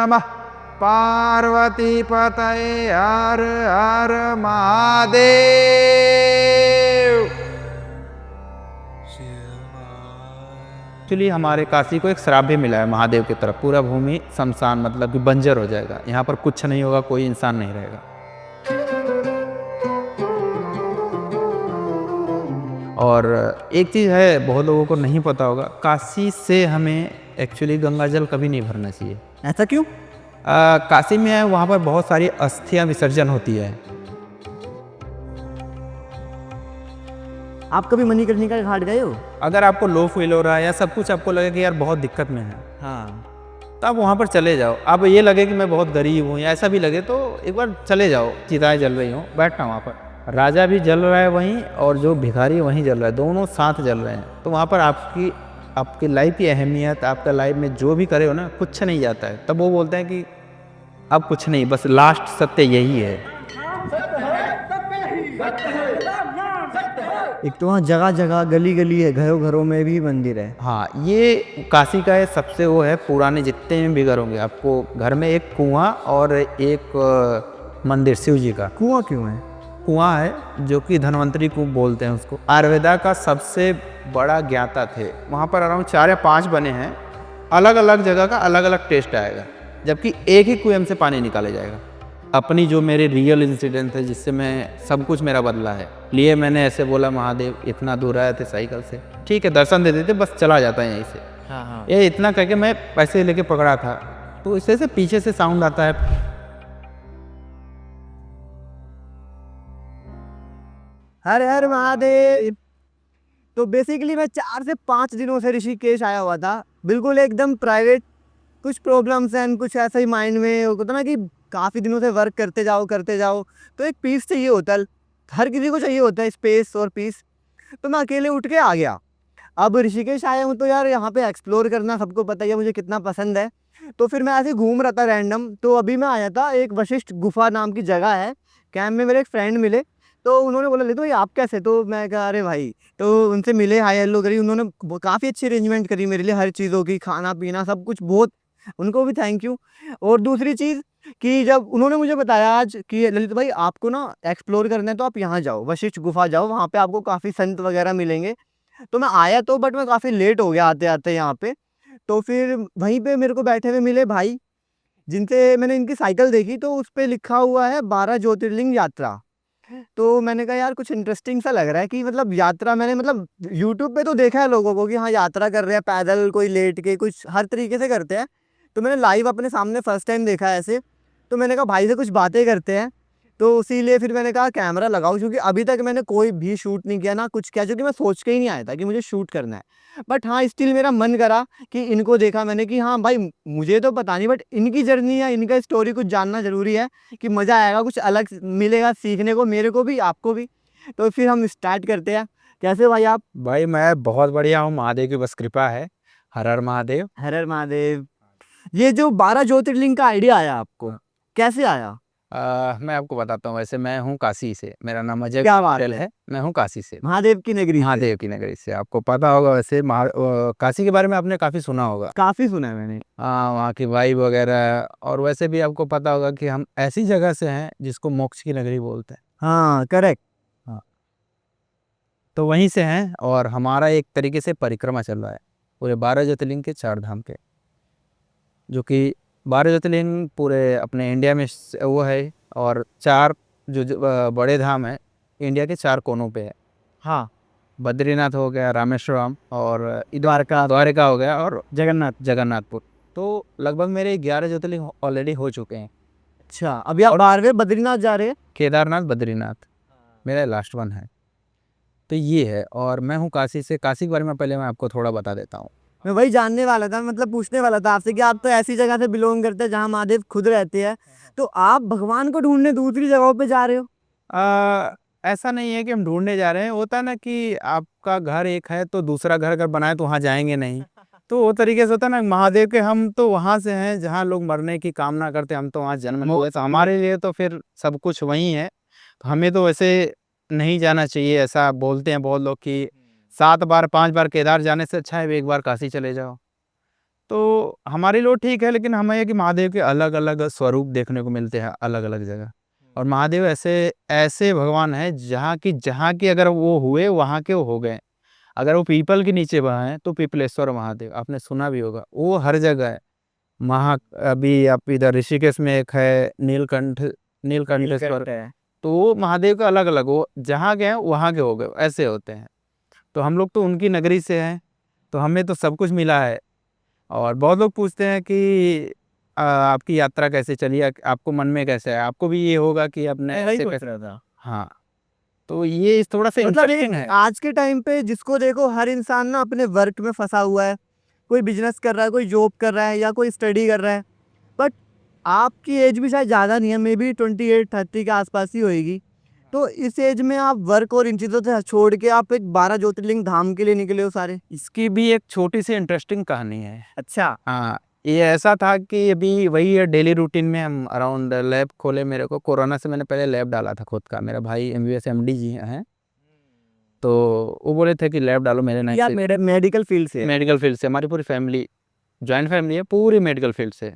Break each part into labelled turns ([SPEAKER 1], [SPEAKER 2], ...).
[SPEAKER 1] नमः। पार्वती पतये हर हर महादेव। एक्चुअली हमारे काशी को एक श्राप भी मिला है महादेव की तरफ, पूरा भूमि शमशान मतलब कि बंजर हो जाएगा, यहाँ पर कुछ नहीं होगा, कोई इंसान नहीं रहेगा। और एक चीज़ है बहुत लोगों को नहीं पता होगा, काशी से हमें एक्चुअली गंगा जल कभी नहीं भरना चाहिए।
[SPEAKER 2] ऐसा क्यों?
[SPEAKER 1] काशी में है, वहाँ पर बहुत सारी अस्थियाँ विसर्जन होती है।
[SPEAKER 2] आप कभी मणिकर्णिका घाट गए हो?
[SPEAKER 1] अगर आपको लो फील हो रहा है या सब कुछ आपको लगे कि यार बहुत दिक्कत में है,
[SPEAKER 2] हाँ,
[SPEAKER 1] तो आप वहाँ पर चले जाओ। अब ये लगे कि मैं बहुत गरीब हूँ या ऐसा भी लगे तो एक बार चले जाओ, चिताएँ जल रही हों, बैठना वहाँ पर, राजा भी जल रहा है वहीं और जो भिखारी वहीं जल रहा है, दोनों साथ जल रहे हैं। तो वहाँ पर आपकी लाइफ की अहमियत, आपका लाइफ में जो भी करे हो ना, कुछ नहीं जाता है। तब वो बोलते हैं कि अब कुछ नहीं, बस लास्ट सत्य यही है।
[SPEAKER 2] एक तो वहाँ जगह जगह गली गली है, घरों घरों में भी मंदिर है।
[SPEAKER 1] हाँ, ये काशी का सबसे वो है, पुराने जितने भी घर होंगे आपको घर में एक कुआं और एक मंदिर शिव जी का।
[SPEAKER 2] कुआं क्यों है?
[SPEAKER 1] कुआं है जो कि धन्वंतरी कुआं बोलते हैं उसको। आयुर्वेदा का सबसे बड़ा ज्ञाता थे, वहाँ पर अराउंड 4 या 5 बने हैं। अलग अलग जगह का अलग अलग टेस्ट आएगा, जबकि एक ही कुएं से पानी निकाला जाएगा। अपनी जो मेरे रियल इंसिडेंट है जिससे मैं सब कुछ मेरा बदला है, लिए मैंने ऐसे बोला महादेव इतना दूर आए थे साइकिल से, ठीक है दर्शन दे देते, बस चला जाता है यहीं से।
[SPEAKER 2] हाँ हाँ।
[SPEAKER 1] ये इतना करके मैं पैसे लेके पकड़ा था, तो इससे से पीछे से साउंड आता है।
[SPEAKER 2] हर हर महादेव। तो बेसिकली मैं 4 से 5 दिनों से ऋषिकेश आया हुआ था, बिल्कुल एकदम प्राइवेट। कुछ प्रॉब्लम्स हैं, कुछ ऐसा ही माइंड में होता ना कि काफ़ी दिनों से वर्क करते जाओ, तो एक पीस चाहिए होता है। हर किसी को चाहिए होता है स्पेस और पीस। तो मैं अकेले उठ के आ गया। अब ऋषिकेश आया हूँ तो यार यहाँ पे एक्सप्लोर करना सबको पता ही है मुझे कितना पसंद है। तो फिर मैं ऐसे घूम रहा था रैंडम, तो अभी मैं आया था, एक वशिष्ठ गुफा नाम की जगह है, कैंप में मेरे एक फ्रेंड मिले। तो उन्होंने बोला ले तो ये आप कैसे, तो मैं कहा अरे भाई, तो उनसे मिले, हाय हेलो करी, उन्होंने काफ़ी अच्छी अरेंजमेंट करी मेरे लिए, हर चीज़ों की, खाना पीना सब कुछ, बहुत उनको भी थैंक यू। और दूसरी चीज़ कि जब उन्होंने मुझे बताया आज कि ललित भाई आपको ना एक्सप्लोर करना है तो आप यहाँ जाओ, वशिष्ठ गुफा जाओ, वहाँ पे आपको काफ़ी संत वगैरह मिलेंगे। तो मैं आया तो बट मैं काफ़ी लेट हो गया आते आते यहाँ पे। तो फिर वहीं पे मेरे को बैठे हुए मिले भाई, जिनसे मैंने इनकी साइकिल देखी, तो उस पे लिखा हुआ है 12 ज्योतिर्लिंग यात्रा। तो मैंने कहा यार कुछ इंटरेस्टिंग सा लग रहा है कि मतलब यात्रा, मैंने मतलब यूट्यूब पे तो देखा है लोगों को कि हाँ यात्रा कर रहे हैं पैदल, कोई लेट के, कुछ हर तरीके से करते हैं। तो मैंने लाइव अपने सामने फर्स्ट टाइम देखा है ऐसे। तो मैंने कहा भाई से कुछ बातें करते हैं। तो इसीलिए फिर मैंने कहा कैमरा लगाओ, क्योंकि अभी तक मैंने कोई भी शूट नहीं किया ना कुछ किया, क्योंकि मैं सोच के ही नहीं आया था कि मुझे शूट करना है। बट हाँ स्टिल मेरा मन करा कि इनको देखा मैंने कि हाँ भाई मुझे तो पता नहीं, बट इनकी जर्नी या इनका स्टोरी कुछ जानना ज़रूरी है, कि मज़ा आएगा, कुछ अलग मिलेगा सीखने को, मेरे को भी आपको भी। तो फिर हम स्टार्ट करते हैं। कैसे भाई आप?
[SPEAKER 1] भाई मैं बहुत बढ़िया हूँ, महादेव की बस कृपा है। हर हर महादेव।
[SPEAKER 2] हर हर महादेव। ये जो 12 ज्योतिर्लिंग का आइडिया आया आपको, कैसे आया?
[SPEAKER 1] मैं आपको बताता हूँ, वैसे मैं हूँ काशी से, मेरा नाम अजय
[SPEAKER 2] क्या बात
[SPEAKER 1] पटेल
[SPEAKER 2] है,
[SPEAKER 1] है, मैं हूँ काशी से,
[SPEAKER 2] महादेव की नगरी से।
[SPEAKER 1] महादेव की नगरी से। आपको पता होगा वैसे काशी के बारे में आपने काफ़ी सुना होगा।
[SPEAKER 2] काफ़ी सुना है मैंने।
[SPEAKER 1] हाँ, वहाँ की वाइब वगैरह, और वैसे भी आपको पता होगा कि हम ऐसी जगह से हैं जिसको मोक्ष की नगरी बोलते हैं।
[SPEAKER 2] हाँ करेक्ट।
[SPEAKER 1] हाँ, तो वहीं से हैं, और हमारा एक तरीके से परिक्रमा चल रहा है पूरे 12 ज्योतिर्लिंग के 4 धाम के, जो कि 12 ज्योतिर्लिंग पूरे अपने इंडिया में वो है, और 4 जो बड़े धाम हैं इंडिया के 4 कोनों पे है।
[SPEAKER 2] हाँ,
[SPEAKER 1] बद्रीनाथ हो गया, रामेश्वरम, और
[SPEAKER 2] द्वारका,
[SPEAKER 1] द्वारका हो गया, और
[SPEAKER 2] जगन्नाथ।
[SPEAKER 1] जगन्नाथपुर। तो लगभग मेरे 11 ज्योतिर्लिंग ऑलरेडी हो चुके हैं।
[SPEAKER 2] अच्छा, अभी आप 12वें बद्रीनाथ जा रहे हैं?
[SPEAKER 1] केदारनाथ, बद्रीनाथ मेरा लास्ट वन है। तो ये है, और मैं हूँ काशी से। काशी के बारे में पहले मैं आपको थोड़ा बता देता हूँ।
[SPEAKER 2] मैं वही जानने वाला था, मतलब पूछने वाला था आपसे कि आप तो ऐसी जगह से बिलोंग करते हैं जहाँ महादेव खुद रहते हैं, तो आप भगवान को ढूंढने दूसरी जगहों पे जा रहे हो?
[SPEAKER 1] ऐसा नहीं है कि हम ढूंढने जा रहे हैं, होता है ना कि आपका घर एक है तो दूसरा घर अगर बनाए तो वहाँ जाएंगे नहीं, तो वो तरीके से होता है ना। महादेव के हम तो वहाँ से हैं जहाँ लोग मरने की कामना करते हैं, हम तो वहाँ जन्म हुए, तो हमारे लिए तो फिर सब कुछ वहीं है। तो हमें तो वैसे नहीं जाना चाहिए, ऐसा बोलते हैं बहुत लोग कि 7 बार 5 बार केदार जाने से अच्छा है एक बार काशी चले जाओ। तो हमारे लिए ठीक है, लेकिन हमें है कि महादेव के अलग अलग स्वरूप देखने को मिलते हैं अलग अलग जगह। और महादेव ऐसे ऐसे भगवान है जहाँ की अगर वो हुए वहाँ के वो हो गए। अगर वो पीपल के नीचे वहाँ है तो पीपलेश्वर महादेव आपने सुना भी होगा, वो हर जगह है। महा अभी आप इधर ऋषिकेश में एक है नीलकंठेश्वर, तो वो महादेव का अलग अलग, वो जहाँ के हैं वहाँ के हो गए, ऐसे होते हैं। तो हम लोग तो उनकी नगरी से हैं, तो हमें तो सब कुछ मिला है। और बहुत लोग पूछते हैं कि आपकी यात्रा कैसे चली, आपको मन में कैसे है, आपको भी ये होगा कि अपने ऐसे
[SPEAKER 2] सोच
[SPEAKER 1] कैसे।
[SPEAKER 2] रहा था।
[SPEAKER 1] हाँ, तो ये इस थोड़ा सा
[SPEAKER 2] मतलब
[SPEAKER 1] इंटरेस्टिंग है।
[SPEAKER 2] आज के टाइम पे जिसको देखो हर इंसान ना अपने वर्क में फंसा हुआ है, कोई बिजनेस कर रहा है, कोई जॉब कर रहा है या कोई स्टडी कर रहा है। बट आपकी एज भी शायद ज़्यादा नहीं है, मे बी 28-30 के आसपास ही होएगी। तो इस एज में आप वर्क और इन चीज़ों से छोड़ के आप एक 12 ज्योतिर्लिंग धाम के लिए निकले हो सारे।
[SPEAKER 1] इसकी भी एक छोटी सी इंटरेस्टिंग कहानी है।
[SPEAKER 2] अच्छा।
[SPEAKER 1] हाँ, ये ऐसा था कि अभी वही है डेली रूटीन में हम अराउंड लैब खोले। मेरे को कोरोना से मैंने पहले लैब डाला था खुद का, मेरा भाई एमबीबीएस एमडी जी हैं, तो वो बोले थे कि लैब डालो मेरे नाम
[SPEAKER 2] या
[SPEAKER 1] से।
[SPEAKER 2] मेरे मेडिकल फील्ड से है।
[SPEAKER 1] मेडिकल फील्ड से हमारी पूरी फैमिली, जॉइंट फैमिली है, पूरी मेडिकल फील्ड से।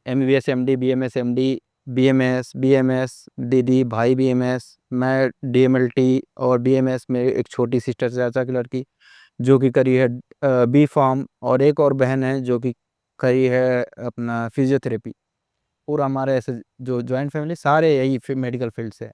[SPEAKER 1] MBBS MD, BMS MD, BMS दीदी, भाई बीएमएस, मैं डीएमएलटी, और बीएमएस में एक छोटी सिस्टर चाचा की लड़की जो कि करी है बी फार्म, और एक और बहन है जो कि करी है अपना फिजियोथेरेपी। पूरा हमारे ऐसे जो जॉइंट फैमिली सारे यही मेडिकल फील्ड से है।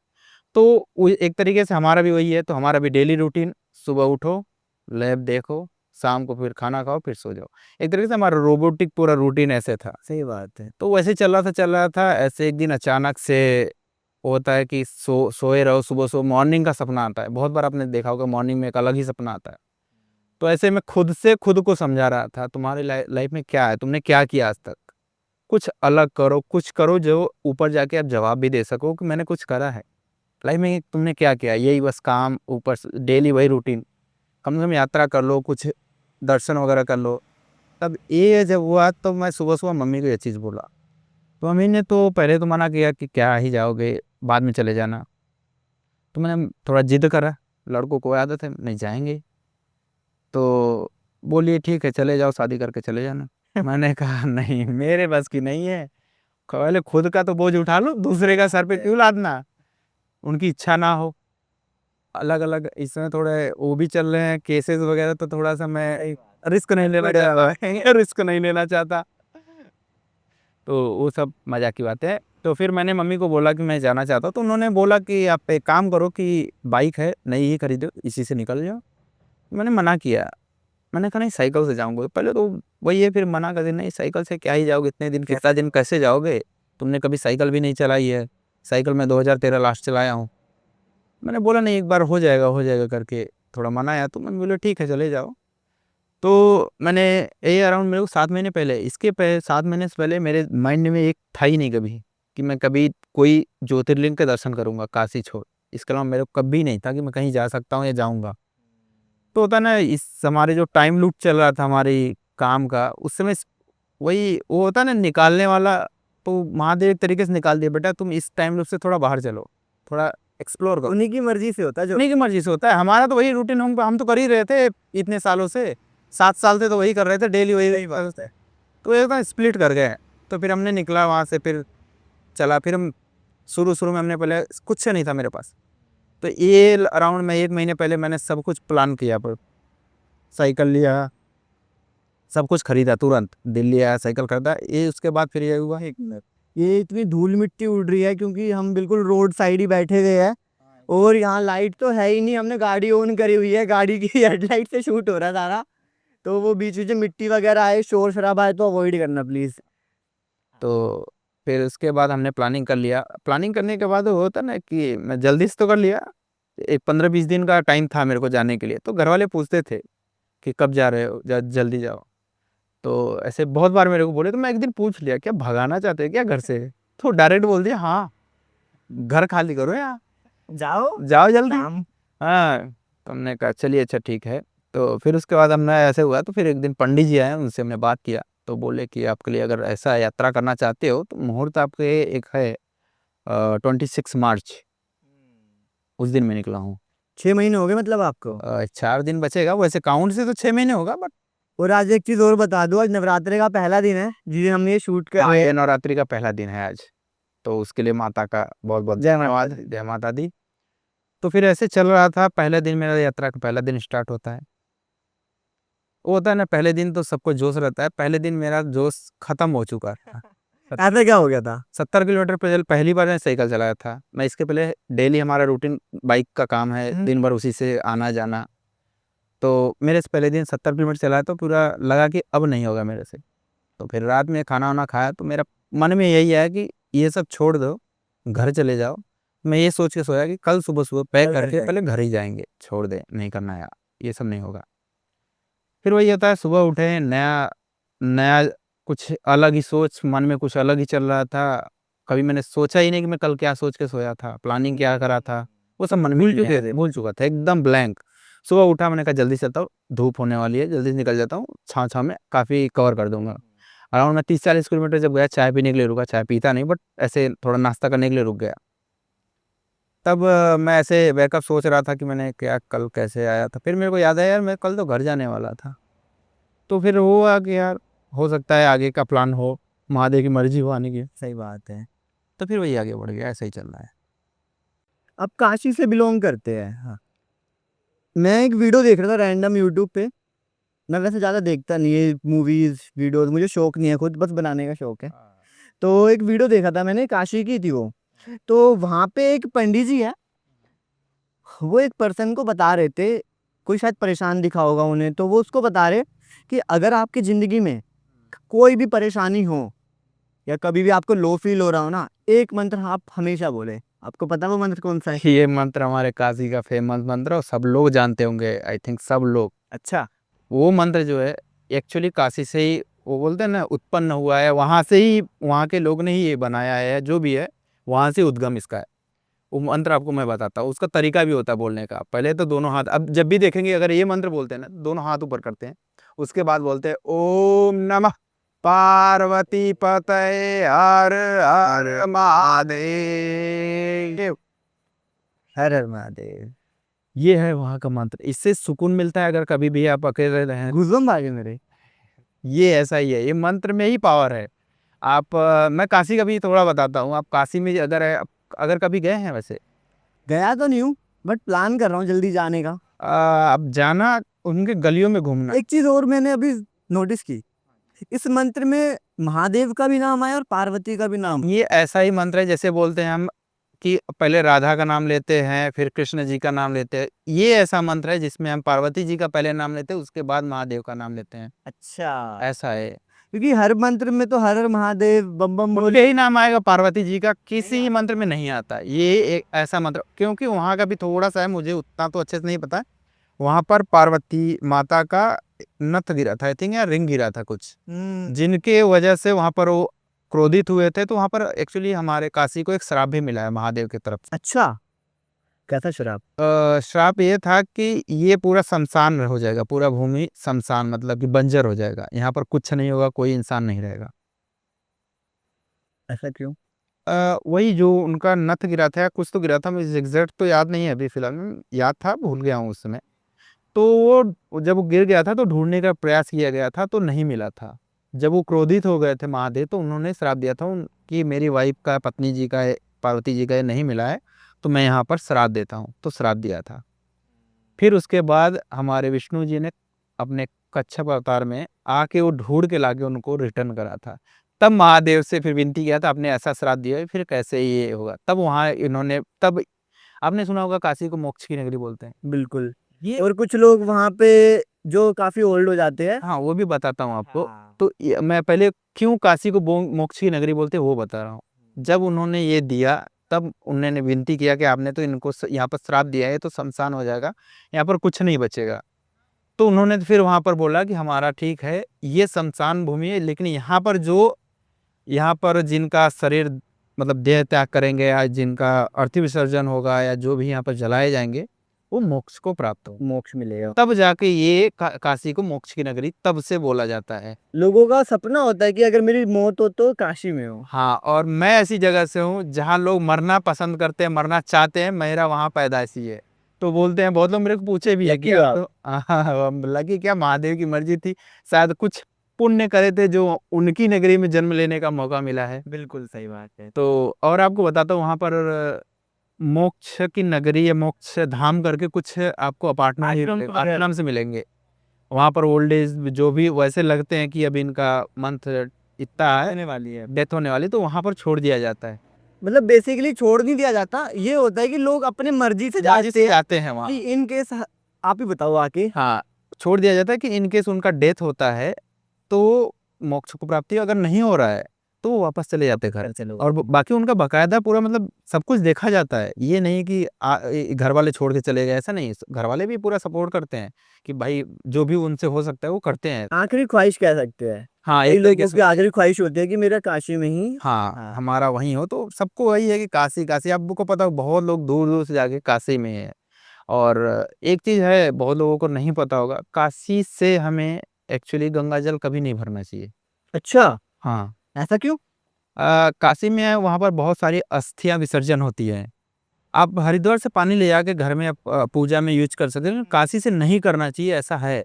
[SPEAKER 1] तो एक तरीके से हमारा भी वही है। तो हमारा भी डेली रूटीन, सुबह उठो, लैब देखो, शाम को फिर खाना खाओ, फिर सो जाओ। एक तरीके से हमारा रोबोटिक पूरा रूटीन ऐसे था।
[SPEAKER 2] सही बात है।
[SPEAKER 1] तो वैसे चल रहा था। ऐसे एक दिन अचानक से होता है कि सोए रहो, सुबह मॉर्निंग का सपना आता है। बहुत बार आपने देखा होगा मॉर्निंग में एक अलग ही सपना आता है। तो ऐसे मैं खुद से खुद को समझा रहा था, तुम्हारे लाइफ में क्या है, तुमने क्या किया आज तक, कुछ अलग करो, कुछ करो जो ऊपर जाके आप जवाब भी दे सको कि मैंने कुछ करा है लाइफ में। तुमने क्या किया, यही बस काम, ऊपर डेली वही रूटीन। कम से कम यात्रा कर लो, कुछ दर्शन वगैरह कर लो। तब ये जब हुआ तो मैं सुबह सुबह मम्मी को ये चीज़ बोला। तो मम्मी ने तो पहले तो मना किया कि क्या ही जाओगे, बाद में चले जाना। तो मैंने थोड़ा जिद करा, लड़कों को आदत है, नहीं जाएंगे। तो बोलिए ठीक है चले जाओ, शादी करके चले जाना। मैंने कहा नहीं, मेरे बस की नहीं है। पहले खुद का तो बोझ उठा लो, दूसरे का सर पे क्यों लादना। उनकी इच्छा ना हो, अलग अलग इसमें थोड़े वो भी चल रहे हैं केसेस वगैरह, तो थोड़ा सा मैं रिस्क नहीं लेना चाहता। रिस्क नहीं लेना चाहता। तो वो सब मजाक की बात है। तो फिर मैंने मम्मी को बोला कि मैं जाना चाहता हूँ। तो उन्होंने बोला कि आप एक काम करो कि बाइक है नई ही खरीदो, इसी से निकल जाओ। मैंने मना किया, मैंने कहा नहीं साइकिल से जाऊंगा। पहले तो वही है, फिर मना कर दी, नहीं साइकिल से क्या ही जाओगे, इतने दिन कितना दिन कैसे जाओगे, तुमने कभी साइकिल भी नहीं चलाई है। साइकिल में 2013 लास्ट चलाया हूँ। मैंने बोला नहीं, एक बार हो जाएगा करके थोड़ा मनाया। तो मैंने बोला ठीक है चले जाओ। तो मैंने ये अराउंड मेरे को 7 महीने पहले, इसके 7 महीने से पहले मेरे माइंड में एक था ही नहीं कभी कि मैं कभी कोई ज्योतिर्लिंग के दर्शन करूंगा काशी छोड़। इसके अलावा मेरे को कभी नहीं था कि मैं कहीं जा सकता हूँ या जाऊंगा। तो होता ना, इस हमारे जो टाइम लूप चल रहा था हमारी काम का, उस समय वही वो होता ना निकालने वाला। तो महादेव एक तरीके से निकाल दिया, बेटा तुम इस टाइम लूप से थोड़ा बाहर चलो, थोड़ा एक्सप्लोर करो।
[SPEAKER 2] उन्हीं की मर्जी से होता है जो।
[SPEAKER 1] उन्हीं की मर्जी से होता है। हमारा तो वही रूटीन, हम तो कर ही रहे थे इतने सालों से, 7 साल से तो वही कर रहे थे डेली वही बात है। तो एकदम स्प्लिट कर गए। तो फिर हमने निकला वहाँ से, फिर चला। फिर हम शुरू में हमने पहले कुछ से नहीं था मेरे पास। तो ये अराउंड में 1 महीने पहले मैंने सब कुछ प्लान किया, पर साइकिल लिया, सब कुछ खरीदा, तुरंत दिल्ली आया, साइकिल खरीदा। ये उसके बाद फिर ये हुआ।
[SPEAKER 2] एक मिनट, ये इतनी धूल मिट्टी उड़ रही है क्योंकि हम बिल्कुल रोड साइड ही बैठे हुए हैं और यहाँ लाइट तो है ही नहीं। हमने गाड़ी ऑन करी हुई है, गाड़ी की हेडलाइट से शूट हो रहा है सारा। तो वो बीच में मिट्टी वगैरह आए, शोर शराबा है, तो अवॉइड करना प्लीज।
[SPEAKER 1] तो फिर उसके बाद हमने प्लानिंग कर लिया। प्लानिंग करने के बाद वो होता ना कि मैं जल्दी से तो कर लिया। एक 15-20 दिन का टाइम था मेरे को जाने के लिए। तो घर वाले पूछते थे कि कब जा रहे हो, जल्दी जाओ। तो ऐसे बहुत बार मेरे को बोले। तो मैं एक दिन पूछ लिया, क्या भगाना चाहते हैं क्या घर से। तो डायरेक्ट बोल दिया हाँ, घर खाली करो यार,
[SPEAKER 2] जाओ
[SPEAKER 1] जाओ जल्दी।
[SPEAKER 2] काम।
[SPEAKER 1] हाँ, तो हमने कहा चलिए अच्छा ठीक है। तो फिर उसके बाद हमने ऐसे हुआ, तो फिर एक दिन पंडित जी आए, उनसे हमने बात किया। तो बोले कि आपके लिए अगर ऐसा यात्रा करना चाहते हो तो मुहूर्त आपके एक है 26 मार्च, उस दिन मैं निकला हूँ।
[SPEAKER 2] 6 महीने हो गए मतलब आपको।
[SPEAKER 1] 4 दिन बचेगा, वैसे काउंट से तो 6 महीने होगा, बट
[SPEAKER 2] और आज एक चीज और बता दूं, आज नवरात्रि का पहला दिन है जिस दिन हमने ये शूट कर
[SPEAKER 1] हाँ, ये नवरात्रि का पहला दिन है आज, तो उसके लिए माता का बहुत बहुत
[SPEAKER 2] जय माता
[SPEAKER 1] धन्यवाद, जय माता दी। तो फिर ऐसे चल रहा था, पहले दिन मेरा यात्रा का पहला दिन स्टार्ट होता है। वो होता है ना, पहले दिन तो सबको जोश रहता है, पहले दिन मेरा जोश खत्म हो चुका था।
[SPEAKER 2] ऐसा क्या हो गया था?
[SPEAKER 1] 70 किलोमीटर पहली बार मैं साइकिल चलाया था। मैं इसके पहले डेली हमारा रूटीन बाइक का काम है, दिन भर उसी से आना जाना। तो मेरे से पहले दिन 70 किलोमीटर चलाया तो पूरा लगा कि अब नहीं होगा मेरे से। तो फिर रात में खाना वाना खाया तो मेरा मन में यही है कि ये सब छोड़ दो, घर चले जाओ। मैं ये सोच के सोया कि कल सुबह सुबह पैक
[SPEAKER 2] कल घर
[SPEAKER 1] करके
[SPEAKER 2] जाएंगे।
[SPEAKER 1] पहले घर ही जाएंगे, छोड़ दे, नहीं करना यार, ये सब नहीं होगा। फिर वही होता है, सुबह उठे, नया नया कुछ अलग ही सोच, मन में कुछ अलग ही चल रहा था। कभी मैंने सोचा ही नहीं कि मैं कल क्या सोच के सोया था, प्लानिंग क्या करा था, वो सब मन में भूल चुका था, एकदम ब्लैंक। सुबह उठा, मैंने कहा जल्दी चलता हूँ, धूप होने वाली है, जल्दी से निकल जाता हूँ, छाँव छाँव में काफ़ी कवर कर दूंगा। अराउंड मैं 30-40 किलोमीटर जब गया, चाय पीने के लिए रुका, चाय पीता नहीं बट ऐसे थोड़ा नाश्ता करने के लिए रुक गया। तब मैं ऐसे बैकअप सोच रहा था कि मैंने क्या कल कैसे आया था। फिर मेरे को याद आया यार, मैं कल तो घर जाने वाला था। तो फिर हुआ कि यार हो सकता है आगे का प्लान हो, महादेव की मर्जी हो आने की।
[SPEAKER 2] सही बात है।
[SPEAKER 1] तो फिर वही आगे बढ़ गया, ऐसा ही चल रहा है।
[SPEAKER 2] अब काशी से बिलोंग करते हैं। हाँ, मैं एक वीडियो देख रहा था रैंडम यूट्यूब पे। मैं वैसे ज़्यादा देखता नहीं है मूवीज वीडियोस, मुझे शौक नहीं है, खुद बस बनाने का शौक है। तो एक वीडियो देखा था मैंने, काशी की थी वो। तो वहाँ पे एक पंडित जी है, वो एक पर्सन को बता रहे थे, कोई शायद परेशान दिखा होगा उन्हें, तो वो उसको बता रहे कि अगर आपकी ज़िंदगी में कोई भी परेशानी हो या कभी भी आपको लो फील हो रहा हो ना, एक मंत्र आप हमेशा बोले। आपको पता है वो मंत्र कौन सा है?
[SPEAKER 1] ये मंत्र हमारे काशी का फेमस मंत्र, और सब लोग जानते होंगे, आई थिंक सब लोग।
[SPEAKER 2] अच्छा।
[SPEAKER 1] वो मंत्र जो है एक्चुअली काशी से ही, वो बोलते हैं ना, उत्पन्न हुआ है, वहाँ से ही, वहाँ के लोग ने ही ये बनाया है, जो भी है वहाँ से उद्गम इसका है। वो मंत्र आपको मैं बताता हूँ, उसका तरीका भी होता है बोलने का। पहले तो दोनों हाथ, अब जब भी देखेंगे अगर ये मंत्र बोलते हैं ना, दोनों हाथ ऊपर करते हैं, उसके बाद बोलते हैं ओम नमः पार्वती पतये हर हर महादेव।
[SPEAKER 2] हर हर महादेव।
[SPEAKER 1] ये है वहाँ का मंत्र, इससे सुकून मिलता है अगर कभी भी आप अकेले रहें।
[SPEAKER 2] गुज़म आ गए मेरे।
[SPEAKER 1] ये ऐसा ही है, ये मंत्र में ही पावर है। आप मैं काशी का भी थोड़ा बताता हूँ। आप काशी में अगर अगर कभी गए हैं वैसे?
[SPEAKER 2] गया तो नहीं हूँ, बट प्लान कर रहा हूँ जल्दी जाने का।
[SPEAKER 1] अब जाना, उनके गलियों में घूमना।
[SPEAKER 2] एक चीज और मैंने अभी नोटिस की, इस मंत्र में महादेव का भी नाम आया और पार्वती का भी नाम।
[SPEAKER 1] ये ऐसा ही मंत्र है जैसे बोलते हैं हम कि पहले राधा का नाम लेते हैं, फिर कृष्ण जी का नाम लेते हैं। ये ऐसा मंत्र है जिसमें हम पार्वती जी का पहले नाम लेते हैं, उसके बाद महादेव का नाम लेते हैं।
[SPEAKER 2] अच्छा।
[SPEAKER 1] ऐसा है।
[SPEAKER 2] क्योंकि हर मंत्र में तो हर हर महादेव बम बम बोल।
[SPEAKER 1] उनके ही नाम आएगा, पार्वती जी का किसी ही मंत्र में नहीं आता। ये एक ऐसा मंत्र, क्योंकि वहाँ का भी थोड़ा सा है, मुझे उतना तो अच्छे से नहीं पता। वहाँ पर पार्वती माता का नथ गिरा था, आई थिंक, या रिंग गिरा था कुछ, जिनके वजह से वहाँ पर वो क्रोधित हुए थे। तो वहाँ पर एक्चुअली हमारे काशी को एक श्राप भी मिला है महादेव की तरफ से।
[SPEAKER 2] अच्छा, कैसा शराब?
[SPEAKER 1] श्राप ये था कि ये पूरा शमशान हो जाएगा, पूरा भूमि शमशान, मतलब कि बंजर हो जाएगा, यहाँ पर कुछ नहीं होगा, कोई इंसान नहीं रहेगा।
[SPEAKER 2] ऐसा क्यों?
[SPEAKER 1] वही जो उनका नथ गिरा था या कुछ तो गिरा था, मुझे एग्जैक्ट तो याद नहीं है अभी फिलहाल में, याद था भूल गया हूँ उस समय। तो वो जब वो गिर गया था तो ढूंढने का प्रयास किया गया था तो नहीं मिला था। जब वो क्रोधित हो गए थे महादेव, तो उन्होंने श्राप दिया था कि मेरी वाइफ का, पत्नी जी का, पार्वती जी का ये नहीं मिला है, तो मैं यहाँ पर श्राप देता हूँ। तो श्राप दिया था। फिर उसके बाद हमारे विष्णु जी ने अपने कच्छप अवतार में आके वो ढूंढ के लाके उनको रिटर्न करा था। तब महादेव से फिर विनती किया था, आपने ऐसा श्राप दिया है, फिर कैसे ये होगा। तब वहाँ इन्होंने, तब आपने सुना होगा काशी को मोक्ष की नगरी बोलते हैं।
[SPEAKER 2] बिल्कुल।
[SPEAKER 1] ये
[SPEAKER 2] और कुछ लोग वहाँ पे जो काफी ओल्ड हो जाते हैं।
[SPEAKER 1] हाँ, वो भी बताता हूँ आपको।
[SPEAKER 2] हाँ।
[SPEAKER 1] तो मैं पहले क्यों काशी को मोक्ष की नगरी बोलते हैं वो बता रहा हूँ। जब उन्होंने ये दिया, तब उन्होंने विनती किया कि आपने तो इनको यहाँ पर श्राप दिया है, तो शमशान हो जाएगा, यहाँ पर कुछ नहीं बचेगा। तो उन्होंने फिर वहाँ पर बोला कि हमारा ठीक है, ये शमशान भूमि है, लेकिन यहाँ पर जिनका शरीर, मतलब देह त्याग करेंगे, या जिनका अर्थी विसर्जन होगा, या जो भी यहाँ पर जलाए जाएंगे, वो मोक्ष को प्राप्त हो,
[SPEAKER 2] मोक्ष मिलेगा।
[SPEAKER 1] तब जाके ये काशी को मोक्ष की नगरी तब से बोला जाता है।
[SPEAKER 2] लोगों का सपना होता है कि अगर मेरी मौत हो तो काशी में हो।
[SPEAKER 1] हाँ, और मैं ऐसी जगह से हूँ जहाँ लोग मरना पसंद करते हैं, मरना चाहते हैं, मेरा वहाँ पैदाइशी है। तो बोलते हैं, बहुत लोग मेरे को पूछे भी है कि
[SPEAKER 2] लकी हो आप।
[SPEAKER 1] लकी क्या, महादेव की मर्जी थी, शायद कुछ पुण्य करे थे जो उनकी नगरी में जन्म लेने का मौका मिला है।
[SPEAKER 2] बिल्कुल सही बात है।
[SPEAKER 1] तो और आपको बताता हूँ वहाँ पर मोक्ष की नगरी या मोक्ष धाम करके कुछ आपको आश्रम से मिलेंगे। वहाँ पर ओल्ड एज जो भी वैसे लगते हैं कि अभी इनका मंथ इतना है,
[SPEAKER 2] होने वाली है।
[SPEAKER 1] डेथ होने वाली, तो वहाँ पर छोड़ दिया जाता है।
[SPEAKER 2] मतलब बेसिकली छोड़ नहीं दिया जाता, ये होता है कि लोग अपने मर्जी से
[SPEAKER 1] जाते हैं वहाँ।
[SPEAKER 2] इन केस आप ही बताओ आके।
[SPEAKER 1] हाँ, छोड़ दिया जाता है कि इन केस उनका डेथ होता है तो मोक्ष को प्राप्ति, अगर नहीं हो रहा है तो वो वापस चले जाते हैं घर।
[SPEAKER 2] चलो।
[SPEAKER 1] और बाकी उनका बकायदा पूरा मतलब सब कुछ देखा जाता है। ये नहीं कि घर वाले छोड़ के चले गए, ऐसा नहीं। घर वाले भी पूरा सपोर्ट करते हैं कि भाई जो भी उनसे हो सकता है वो करते हैं।
[SPEAKER 2] आखिरी ख्वाहिश कह सकते हैं।
[SPEAKER 1] हाँ,
[SPEAKER 2] कई
[SPEAKER 1] एक तरीके
[SPEAKER 2] लोगों
[SPEAKER 1] से।
[SPEAKER 2] की आखिरी ख्वाहिश होती है कि मेरा काशी में ही।
[SPEAKER 1] हाँ, हमारा वहीं हो, तो सबको वही है कि काशी काशी। आपको पता हो बहुत लोग दूर दूर से जाके काशी में है। और एक चीज है बहुत लोगों को नहीं पता होगा, काशी से हमें एक्चुअली गंगा जल कभी नहीं भरना चाहिए।
[SPEAKER 2] अच्छा,
[SPEAKER 1] हाँ,
[SPEAKER 2] ऐसा क्यों?
[SPEAKER 1] काशी में है, वहाँ पर बहुत सारी अस्थियां विसर्जन होती हैं। आप हरिद्वार से पानी ले जाके घर में आप पूजा में यूज कर सकते हैं, लेकिन काशी से नहीं करना चाहिए, ऐसा है।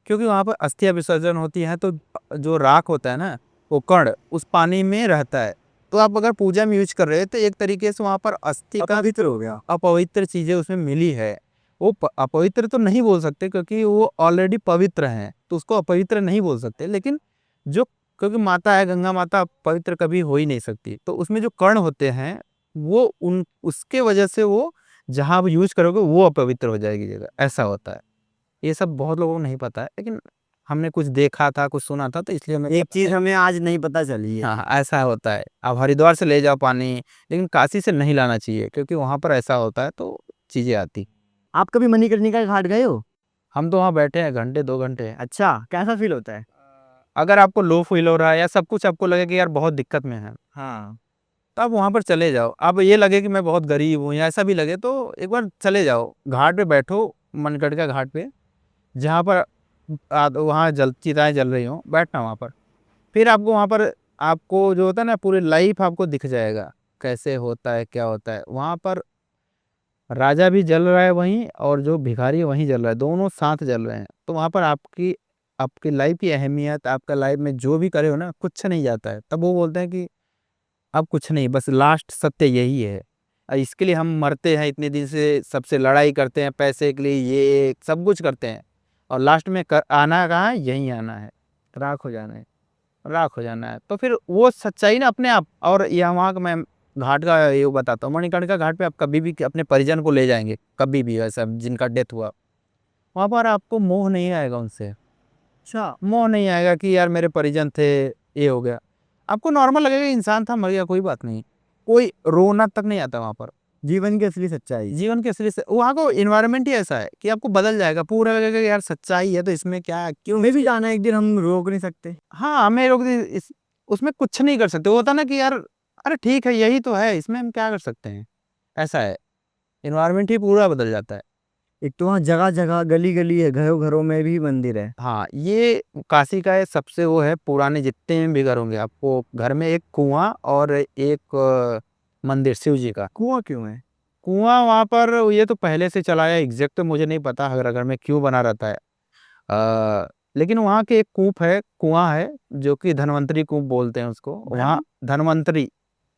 [SPEAKER 1] क्योंकि वहाँ पर अस्थियां विसर्जन होती हैं, तो जो राख होता है ना, वो कण उस पानी में रहता है। तो आप अगर पूजा में यूज कर रहे हैं तो एक तरीके से वहाँ पर अस्थि का
[SPEAKER 2] अपवित्र हो गया।
[SPEAKER 1] अपवित्र चीजें उसमें मिली है। वो अपवित्र तो नहीं बोल सकते क्योंकि वो ऑलरेडी पवित्र हैं, तो उसको अपवित्र नहीं बोल सकते। लेकिन जो, क्योंकि माता है, गंगा माता पवित्र कभी हो ही नहीं सकती, तो उसमें जो कण होते हैं वो उन उसके वजह से वो जहाँ आप यूज करोगे वो अपवित्र हो जाएगी जगह, ऐसा होता है। ये सब बहुत लोगों को नहीं पता है, लेकिन हमने कुछ देखा था, कुछ सुना था, तो इसलिए हमें
[SPEAKER 2] एक
[SPEAKER 1] पता
[SPEAKER 2] चीज
[SPEAKER 1] है।
[SPEAKER 2] हमें आज नहीं पता चली है।
[SPEAKER 1] हाँ हाँ, ऐसा होता है। आप हरिद्वार से ले जाओ पानी, लेकिन काशी से नहीं लाना चाहिए, क्योंकि वहां पर ऐसा होता है तो चीजें आती।
[SPEAKER 2] आप कभी मणिकर्णिका घाट गए हो?
[SPEAKER 1] हम तो वहाँ बैठे हैं घंटे 2 घंटे।
[SPEAKER 2] अच्छा, कैसा फील होता है?
[SPEAKER 1] अगर आपको लो फील हो रहा है या सब कुछ आपको लगे कि यार बहुत दिक्कत में है,
[SPEAKER 2] हाँ।
[SPEAKER 1] तो आप वहां पर चले जाओ। अब ये लगे कि मैं बहुत गरीब हूँ या ऐसा भी लगे, तो एक बार चले जाओ घाट पे बैठो, मणिकर्णिका घाट पे, जहाँ पर वहाँ चिताएं जल रही हो, बैठना वहाँ पर। फिर आपको वहाँ पर, आपको जो होता है ना, पूरी लाइफ आपको दिख जाएगा कैसे होता है, क्या होता है वहाँ पर। राजा भी जल रहा है वहीं, और जो भिखारी वहीं जल रहा है, दोनों साथ जल रहे हैं। तो वहाँ पर आपकी आपकी लाइफ की अहमियत, आपका लाइफ में जो भी करे हो ना, कुछ नहीं जाता है। तब वो बोलते हैं कि अब कुछ नहीं, बस लास्ट सत्य यही है। इसके लिए हम मरते हैं इतने दिन से, सबसे लड़ाई करते हैं पैसे के लिए, ये सब कुछ करते हैं, और लास्ट में आना कहाँ है, यहीं आना है, राख हो जाना है, राख हो जाना है। तो फिर वो सच्चाई ना अपने आप। और यहाँ वहाँ का मैं घाट का ये बताता हूँ, मणिकर्णिका घाट पे आप कभी भी अपने परिजन को ले जाएंगे, कभी भी ऐसा जिनका डेथ हुआ, वहाँ पर आपको मोह नहीं आएगा उनसे।
[SPEAKER 2] अच्छा,
[SPEAKER 1] मोह नहीं आएगा कि यार मेरे परिजन थे, ये हो गया। आपको नॉर्मल लगेगा, इंसान था, मर गया, कोई बात नहीं। कोई रोना तक नहीं आता वहाँ पर।
[SPEAKER 2] जीवन की असली सच्चाई।
[SPEAKER 1] जीवन के असली से वहाँ को इन्वायरमेंट ही ऐसा है कि आपको बदल जाएगा पूरा, लगेगा कि यार सच्चाई है तो इसमें क्या, क्यों।
[SPEAKER 2] हमें भी जाना है एक दिन, हम रोक नहीं सकते।
[SPEAKER 1] हाँ, हमें लोग उसमें कुछ नहीं कर सकते। वो होता ना कि यार अरे ठीक है, यही तो है, इसमें हम क्या कर सकते हैं, ऐसा है। इन्वायरमेंट ही पूरा बदल जाता है।
[SPEAKER 2] एक तो वहाँ जगह जगह गली गली है, घरों घरों में भी मंदिर है।
[SPEAKER 1] हाँ, ये काशी का है सबसे वो है, पुराने जितने भी घर होंगे आपको घर में एक कुआं और एक मंदिर शिव जी का।
[SPEAKER 2] कुआं क्यों है?
[SPEAKER 1] कुआं वहाँ पर ये तो पहले से चला है, एग्जैक्ट तो मुझे नहीं पता हर घर में क्यों बना रहता है। लेकिन वहाँ के एक कूप है, कुआं है, जो कि धनवंतरी कूप बोलते हैं उसको वहाँ। धनवंतरी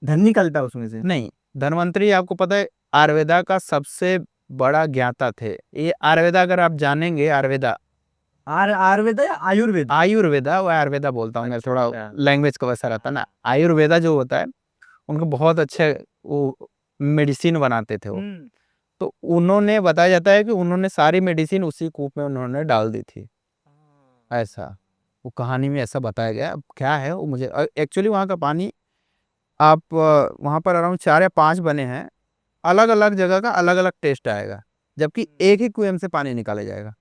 [SPEAKER 2] धन निकलता है उसमें से?
[SPEAKER 1] नहीं, धनवंतरी आपको पता है आयुर्वेदा का सबसे बड़ा ज्ञाता थे। ये आयुर्वेदा अगर आप जानेंगे, आयुर्वेदा
[SPEAKER 2] आयुर्वेदा या आयुर्वेद?
[SPEAKER 1] आयुर्वेदा, वो आयुर्वेदा बोलता हूँ मैं, थोड़ा लैंग्वेज का वैसा रहता है ना। आयुर्वेदा जो होता है, उनको बहुत अच्छे वो मेडिसिन बनाते थे वो। तो उन्होंने, बताया जाता है कि उन्होंने सारी मेडिसिन उसी कूप में उन्होंने डाल दी थी, ऐसा वो कहानी में ऐसा बताया गया। अब क्या है वो मुझे एक्चुअली वहाँ का पानी, आप वहाँ पर अराउंड 4 या 5 बने हैं, अलग अलग जगह का अलग अलग टेस्ट आएगा, जबकि एक ही कुएं से पानी निकाला जाएगा।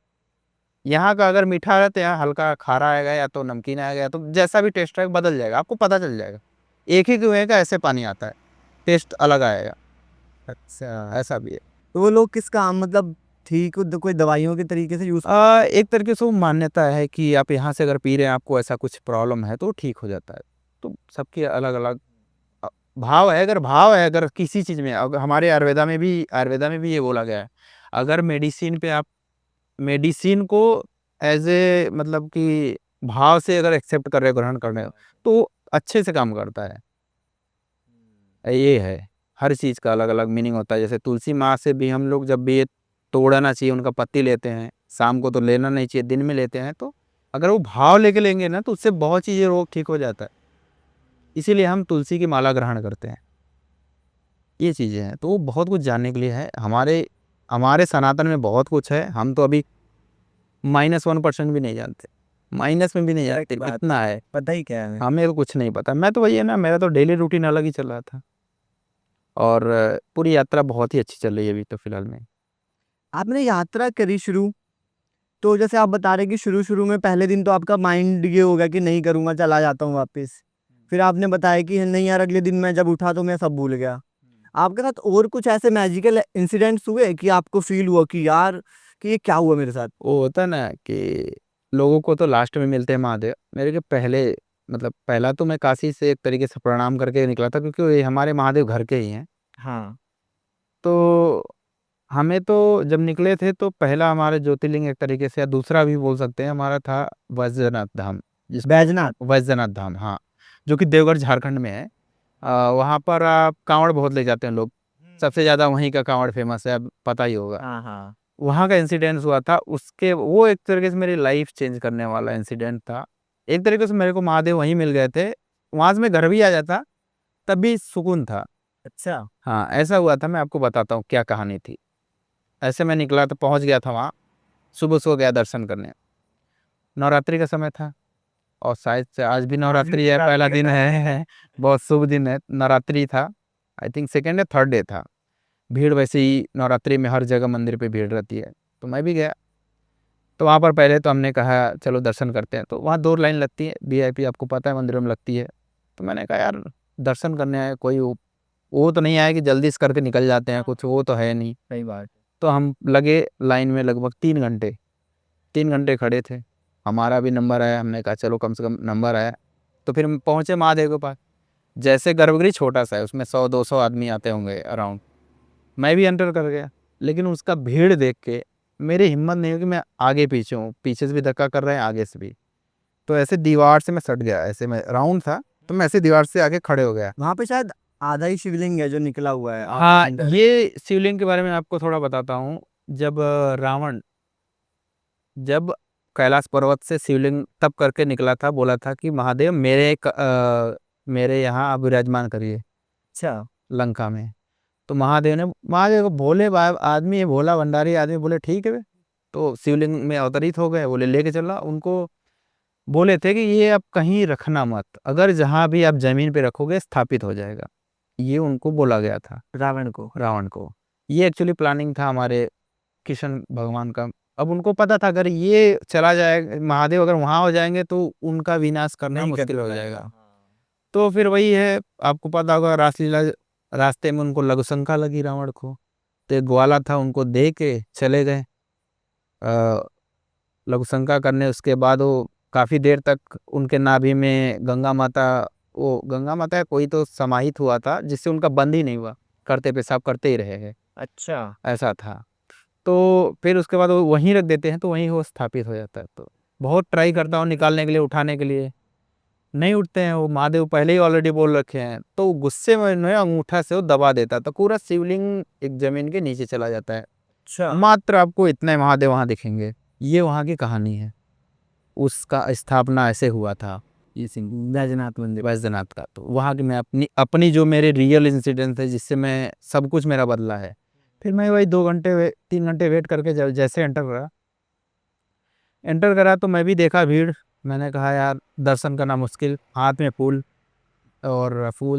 [SPEAKER 1] यहाँ का अगर मीठा है तो यहाँ हल्का खारा आएगा, या तो नमकीन आएगा, या तो जैसा भी टेस्ट आएगा बदल जाएगा, आपको पता चल जाएगा। एक ही कुएं का ऐसे पानी आता है, टेस्ट अलग आएगा। अच्छा, ऐसा भी है।
[SPEAKER 2] तो वो लोग किस काम, मतलब ठीक कोई दवाइयों के तरीके से यूज?
[SPEAKER 1] एक तरीके से वो मान्यता है कि आप यहाँ से अगर पी रहे हैं, आपको ऐसा कुछ प्रॉब्लम है तो ठीक हो जाता है। तो सबके अलग अलग भाव है। अगर भाव है, अगर किसी चीज़ में, अगर हमारे आयुर्वेदा में भी ये बोला गया है, अगर मेडिसिन पे आप मेडिसिन को एज ए मतलब कि भाव से अगर एक्सेप्ट कर रहे हो, ग्रहण कर रहे हो, तो अच्छे से काम करता है। ये है, हर चीज़ का अलग अलग मीनिंग होता है। जैसे तुलसी माँ से भी हम लोग जब भी ये तोड़ना चाहिए, उनका पत्ती लेते हैं, शाम को तो लेना नहीं चाहिए, दिन में लेते हैं, तो अगर वो भाव लेके लेंगे ना तो उससे बहुत चीज़ें रोग ठीक हो जाता है। इसीलिए हम तुलसी की माला ग्रहण करते हैं। ये चीज़ें हैं, तो वो बहुत कुछ जानने के लिए है। हमारे हमारे सनातन में बहुत कुछ है, हम तो अभी -1% भी नहीं जानते, माइनस में भी नहीं जानते कितना है।
[SPEAKER 2] पता ही क्या है।
[SPEAKER 1] हमें तो कुछ नहीं पता। मैं तो वही है ना, मेरा तो डेली रूटीन अलग ही चल रहा था, और पूरी यात्रा बहुत ही अच्छी चल रही है अभी तो फिलहाल में।
[SPEAKER 2] आपने यात्रा करी शुरू, तो जैसे आप बता रहे कि शुरू-शुरू में पहले दिन तो आपका माइंड ये होगा कि नहीं करूँगा, चला जाता हूँ वापस। फिर आपने बताया कि नहीं यार, अगले दिन मैं जब उठा तो मैं सब भूल गया। आपके साथ और कुछ ऐसे मैजिकल इंसिडेंट्स हुए कि आपको फ़ील हुआ कि यार, कि ये क्या हुआ मेरे साथ?
[SPEAKER 1] वो होता है ना कि लोगों को तो लास्ट में मिलते हैं महादेव। मेरे के पहले मतलब पहला तो मैं काशी से एक तरीके से प्रणाम करके निकला था, क्योंकि ये हमारे महादेव घर के ही हैं।
[SPEAKER 2] हाँ।
[SPEAKER 1] तो हमें तो जब निकले थे तो पहला हमारे ज्योतिर्लिंग एक तरीके से, या दूसरा भी बोल सकते हैं, हमारा था वज्रनाथ धाम,
[SPEAKER 2] बैजनाथ?
[SPEAKER 1] वैद्यनाथ धाम, हाँ, जो कि देवघर झारखंड में है। वहाँ पर आप कांवड़ बहुत ले जाते हैं लोग, सबसे ज़्यादा वहीं का कांवड़ फेमस है, अब पता ही होगा।
[SPEAKER 2] हाँ, हाँ।
[SPEAKER 1] वहाँ का इंसिडेंस हुआ था, उसके वो एक तरीके से मेरी लाइफ चेंज करने वाला इंसिडेंट था। एक तरीके से मेरे को महादेव वहीं मिल गए थे, वहाँ से मैं घर भी आ जाता तब भी सुकून था।
[SPEAKER 2] अच्छा।
[SPEAKER 1] हाँ, ऐसा हुआ था, मैं आपको बताता हूँ क्या कहानी थी। ऐसे मैं निकला तो पहुँच गया था वहाँ, सुबह सो गया दर्शन करने। नवरात्रि का समय था, और शायद से आज भी नवरात्रि है, पहला दिन है, बहुत शुभ दिन है, नवरात्रि था। आई थिंक सेकंड या थर्ड डे था। भीड़ वैसे ही नवरात्रि में हर जगह मंदिर पे भीड़ रहती है, तो मैं भी गया। तो वहाँ पर पहले तो हमने कहा चलो दर्शन करते हैं, तो वहाँ 2 लाइन लगती है, वीआईपी आपको पता है मंदिरों में लगती है। तो मैंने कहा यार दर्शन करने आए, कोई वो तो नहीं आया कि जल्दी से करके निकल जाते हैं, कुछ वो तो है नहीं।
[SPEAKER 2] सही बात।
[SPEAKER 1] तो हम लगे लाइन में लगभग 3 घंटे, 3 घंटे खड़े थे। हमारा भी नंबर आया, हमने कहा चलो कम से कम नंबर आया। तो फिर हम पहुँचे महादेव के पास। जैसे गर्भगृह छोटा-सा है, उसमें 100-200 आदमी आते होंगे अराउंड। मैं भी एंटर कर गया, लेकिन उसका भीड़ देख के मेरी हिम्मत नहीं हुई कि मैं आगे पीछे हूँ, पीछे से भी धक्का कर रहे हैं, आगे से भी। तो ऐसे दीवार से मैं सट गया, ऐसे मैं राउंड था, तो मैं ऐसे दीवार से आके खड़े हो गया।
[SPEAKER 2] वहाँ पे शायद आधा ही शिवलिंग है जो निकला हुआ है।
[SPEAKER 1] हाँ, ये शिवलिंग के बारे में आपको थोड़ा बताता हूँ। जब रावण जब कैलाश पर्वत से शिवलिंग तप करके निकला था, बोला था कि महादेव मेरे यहाँ आप विराजमान करिए
[SPEAKER 2] अच्छा।
[SPEAKER 1] लंका में। तो महादेव को भोले आदमी है, भोला भंडारी आदमी, बोले ठीक है। तो शिवलिंग में अवतरित हो गए, बोले लेके चला। उनको बोले थे कि ये आप कहीं रखना मत, अगर जहाँ भी आप जमीन पे रखोगे स्थापित हो जाएगा। ये उनको बोला गया था, रावण को। ये एक्चुअली प्लानिंग था हमारे कृष्ण भगवान का। अब उनको पता था अगर ये चला जाए, महादेव अगर वहाँ हो जाएंगे तो उनका विनाश करना मुश्किल हो जाएगा। तो फिर वही है, आपको पता होगा रासलीला, रास्ते में उनको लघु शंका लगी रावण को, तो एक ग्वाला था, उनको दे के चले गए लघु शंका करने। उसके बाद वो काफ़ी देर तक उनके नाभि में गंगा माता या कोई तो समाहित हुआ था, जिससे उनका बंद ही नहीं हुआ, करते पेशाब करते ही रहे हैं,
[SPEAKER 2] अच्छा।
[SPEAKER 1] ऐसा था। तो फिर उसके बाद वो वहीं रख देते हैं, तो वहीं वो स्थापित हो जाता है। तो बहुत ट्राई करता हूँ निकालने के लिए, उठाने के लिए, नहीं उठते हैं। वो महादेव पहले ही ऑलरेडी बोल रखे हैं, तो गुस्से में उन्हें अंगूठा से वो दबा देता, तो पूरा शिवलिंग एक जमीन के नीचे चला जाता है।
[SPEAKER 2] अच्छा।
[SPEAKER 1] मात्र आपको इतने महादेव वहाँ दिखेंगे। ये वहाँ की कहानी है, उसका स्थापना ऐसे हुआ था, ये
[SPEAKER 2] बैजनाथ मंदिर।
[SPEAKER 1] वैद्यनाथ का। तो वहाँ की मैं अपनी अपनी जो मेरे रियल इंसिडेंट है, जिससे मैं सब कुछ मेरा बदला है। फिर मैं वही 3 घंटे वेट करके जैसे एंटर करा, तो मैं भी देखा भीड़। मैंने कहा यार दर्शन करना मुश्किल, हाथ में फूल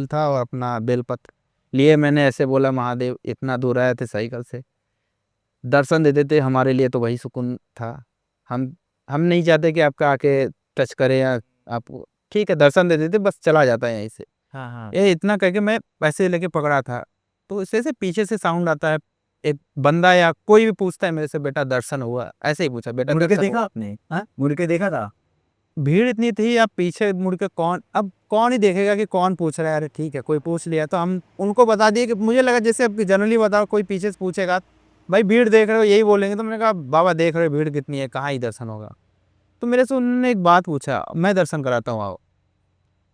[SPEAKER 1] था और अपना बेलपत्र लिए। मैंने ऐसे बोला महादेव इतना दूर आए थे साइकिल से, दर्शन दे देते हमारे लिए तो वही सुकून था। हम हम नहीं चाहते कि आपका आके टच करे, या आप ठीक है दर्शन दे देते, बस चला जाता है यहीं से।
[SPEAKER 2] हाँ, हाँ।
[SPEAKER 1] ये इतना कह के मैं पैसे लेके पकड़ा था। तो इससे से पीछे से साउंड आता है, एक बंदा या कोई भी पूछता है मेरे से, बेटा दर्शन हुआ? ऐसे ही पूछा, बेटा
[SPEAKER 2] मुड़ के
[SPEAKER 1] दर्शन
[SPEAKER 2] देखा
[SPEAKER 1] हुआ?
[SPEAKER 2] आपने? हाँ? मुड़ के देखा था?
[SPEAKER 1] भीड़ इतनी थी, आप पीछे मुड़ के अब कौन ही देखेगा कि कौन पूछ रहा है। अरे ठीक है कोई पूछ लिया, तो हम उनको बता दिए कि मुझे लगा जैसे अब जनरली बताओ कोई पीछे से पूछेगा, भाई भीड़ देख रहे हो यही बोलेंगे। तो मैंने कहा बाबा देख रहे हो भीड़ कितनी है, कहाँ ही दर्शन होगा। तो मेरे से उन्होंने एक बात पूछा, मैं दर्शन कराता हूँ आओ।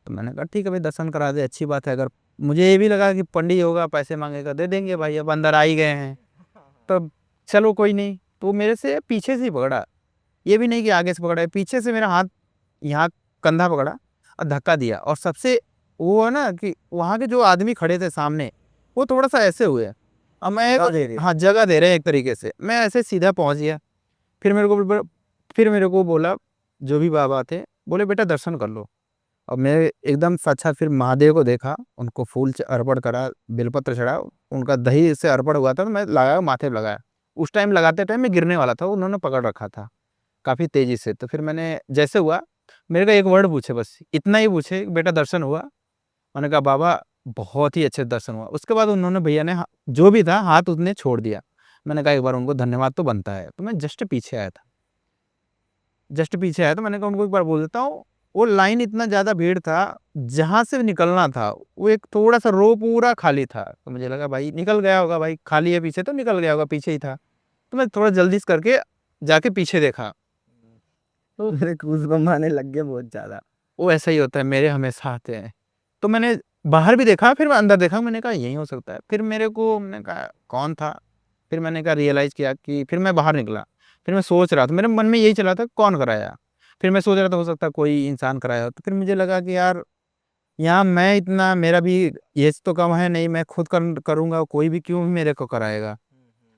[SPEAKER 1] तो मैंने कहा ठीक है भाई दर्शन करा दे, अच्छी बात है। अगर मुझे ये भी लगा कि पंडित होगा पैसे मांगेगा, दे देंगे भाई, अब अंदर आ ही गए हैं तब चलो कोई नहीं। तो वो मेरे से पीछे से ही पकड़ा, ये भी नहीं कि आगे से पकड़ा है, पीछे से मेरा हाथ यहाँ कंधा पकड़ा और धक्का दिया। और सबसे वो है ना कि वहाँ के जो आदमी खड़े थे सामने, वो थोड़ा सा ऐसे हुए, अब
[SPEAKER 2] जगह दे रहे
[SPEAKER 1] मैं
[SPEAKER 2] हैं।
[SPEAKER 1] हाँ जगह दे रहे हैं एक तरीके से। मैं ऐसे सीधा पहुँच गया। फिर मेरे को बोला, जो भी बाबा थे बोले बेटा दर्शन कर लो। और मैं एकदम सच्चा फिर महादेव को देखा, उनको फूल से अर्पण करा, बेलपत्र चढ़ा, उनका दही से अर्पण हुआ था तो मैं लगाया, माथे पे लगाया। उस टाइम लगाते टाइम मैं गिरने वाला था, उन्होंने पकड़ रखा था काफ़ी तेज़ी से। तो फिर मैंने जैसे हुआ, मेरे को एक वर्ड पूछे, बस इतना ही पूछे, बेटा दर्शन हुआ? मैंने कहा बाबा बहुत ही अच्छे दर्शन हुआ। उसके बाद उन्होंने भैया ने जो भी था हाथ उसने छोड़ दिया। मैंने कहा एक बार उनको धन्यवाद तो बनता है। तो मैं जस्ट पीछे आया था, जस्ट पीछे आया, तो मैंने कहा उनको एक बार बोल देता हूँ। वो लाइन इतना ज़्यादा भीड़ था, जहाँ से निकलना था वो एक थोड़ा सा रो पूरा खाली था। तो मुझे लगा भाई निकल गया होगा, भाई खाली है पीछे तो निकल गया होगा, पीछे ही था। तो मैं थोड़ा जल्दी से करके जाके पीछे देखा, तो
[SPEAKER 2] मेरे गूज़बम्प आने लग गए बहुत ज़्यादा।
[SPEAKER 1] वो ऐसा ही होता है, मेरे हमेशा आते हैं। तो मैंने बाहर भी देखा, फिर मैं अंदर देखा, मैंने कहा यही हो सकता है। फिर मेरे को मैंने कहा कौन था, फिर मैंने कहा रियलाइज़ किया कि फिर मैं बाहर निकला। फिर मैं सोच रहा था, मेरे मन में यही चला था कौन कराया। फिर मैं सोच रहा था हो सकता है कोई इंसान कराया हो। तो फिर मुझे लगा कि यार यहाँ मैं इतना, मेरा भी एज तो कम है नहीं, मैं खुद करूँगा, कोई भी क्यों मेरे को कराएगा।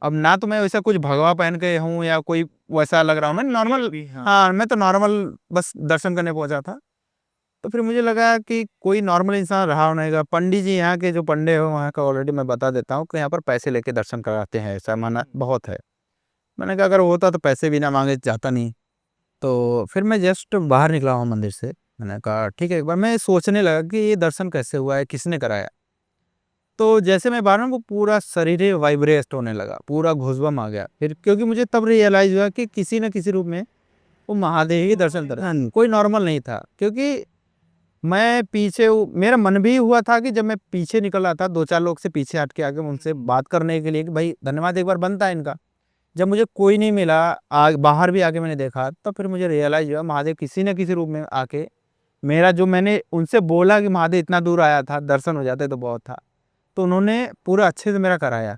[SPEAKER 1] अब ना तो मैं वैसा कुछ भगवा पहन के हूँ या कोई वैसा लग रहा हूँ, मैं नॉर्मल, हाँ मैं तो नॉर्मल बस दर्शन करने पहुंचा था। तो फिर मुझे लगा कि कोई नॉर्मल इंसान रहा होगा। पंडित जी यहाँ के जो पंडे हो वहाँ का ऑलरेडी मैं बता देता हूँ कि यहाँ पर पैसे लेके दर्शन कराते हैं, ऐसा माना बहुत है। मैंने कहा अगर होता तो पैसे भी ना मांगे जाता नहीं। तो फिर मैं जस्ट बाहर निकला हूँ मंदिर से। मैंने कहा ठीक है, एक बार मैं सोचने लगा कि ये दर्शन कैसे हुआ है, किसने कराया। तो जैसे मैं बाहर हूँ, वो पूरा शरीर ही वाइब्रेट होने लगा, पूरा घुसबम आ गया। फिर क्योंकि मुझे तब रियलाइज हुआ कि किसी न किसी रूप में वो महादेव ही दर्शन कर रहा, कोई नॉर्मल नहीं था। क्योंकि मैं पीछे मेरा मन भी हुआ था कि जब मैं पीछे निकल रहा था, दो चार लोग से पीछे हट के आके उनसे बात करने के लिए कि भाई धन्यवाद एक बार बनता है इनका। जब मुझे कोई नहीं मिला, बाहर भी आके मैंने देखा, तो फिर मुझे रियलाइज हुआ महादेव किसी न किसी रूप में आके मेरा, जो मैंने उनसे बोला कि महादेव इतना दूर आया था, दर्शन हो जाते तो बहुत था, तो उन्होंने पूरा अच्छे से मेरा कराया।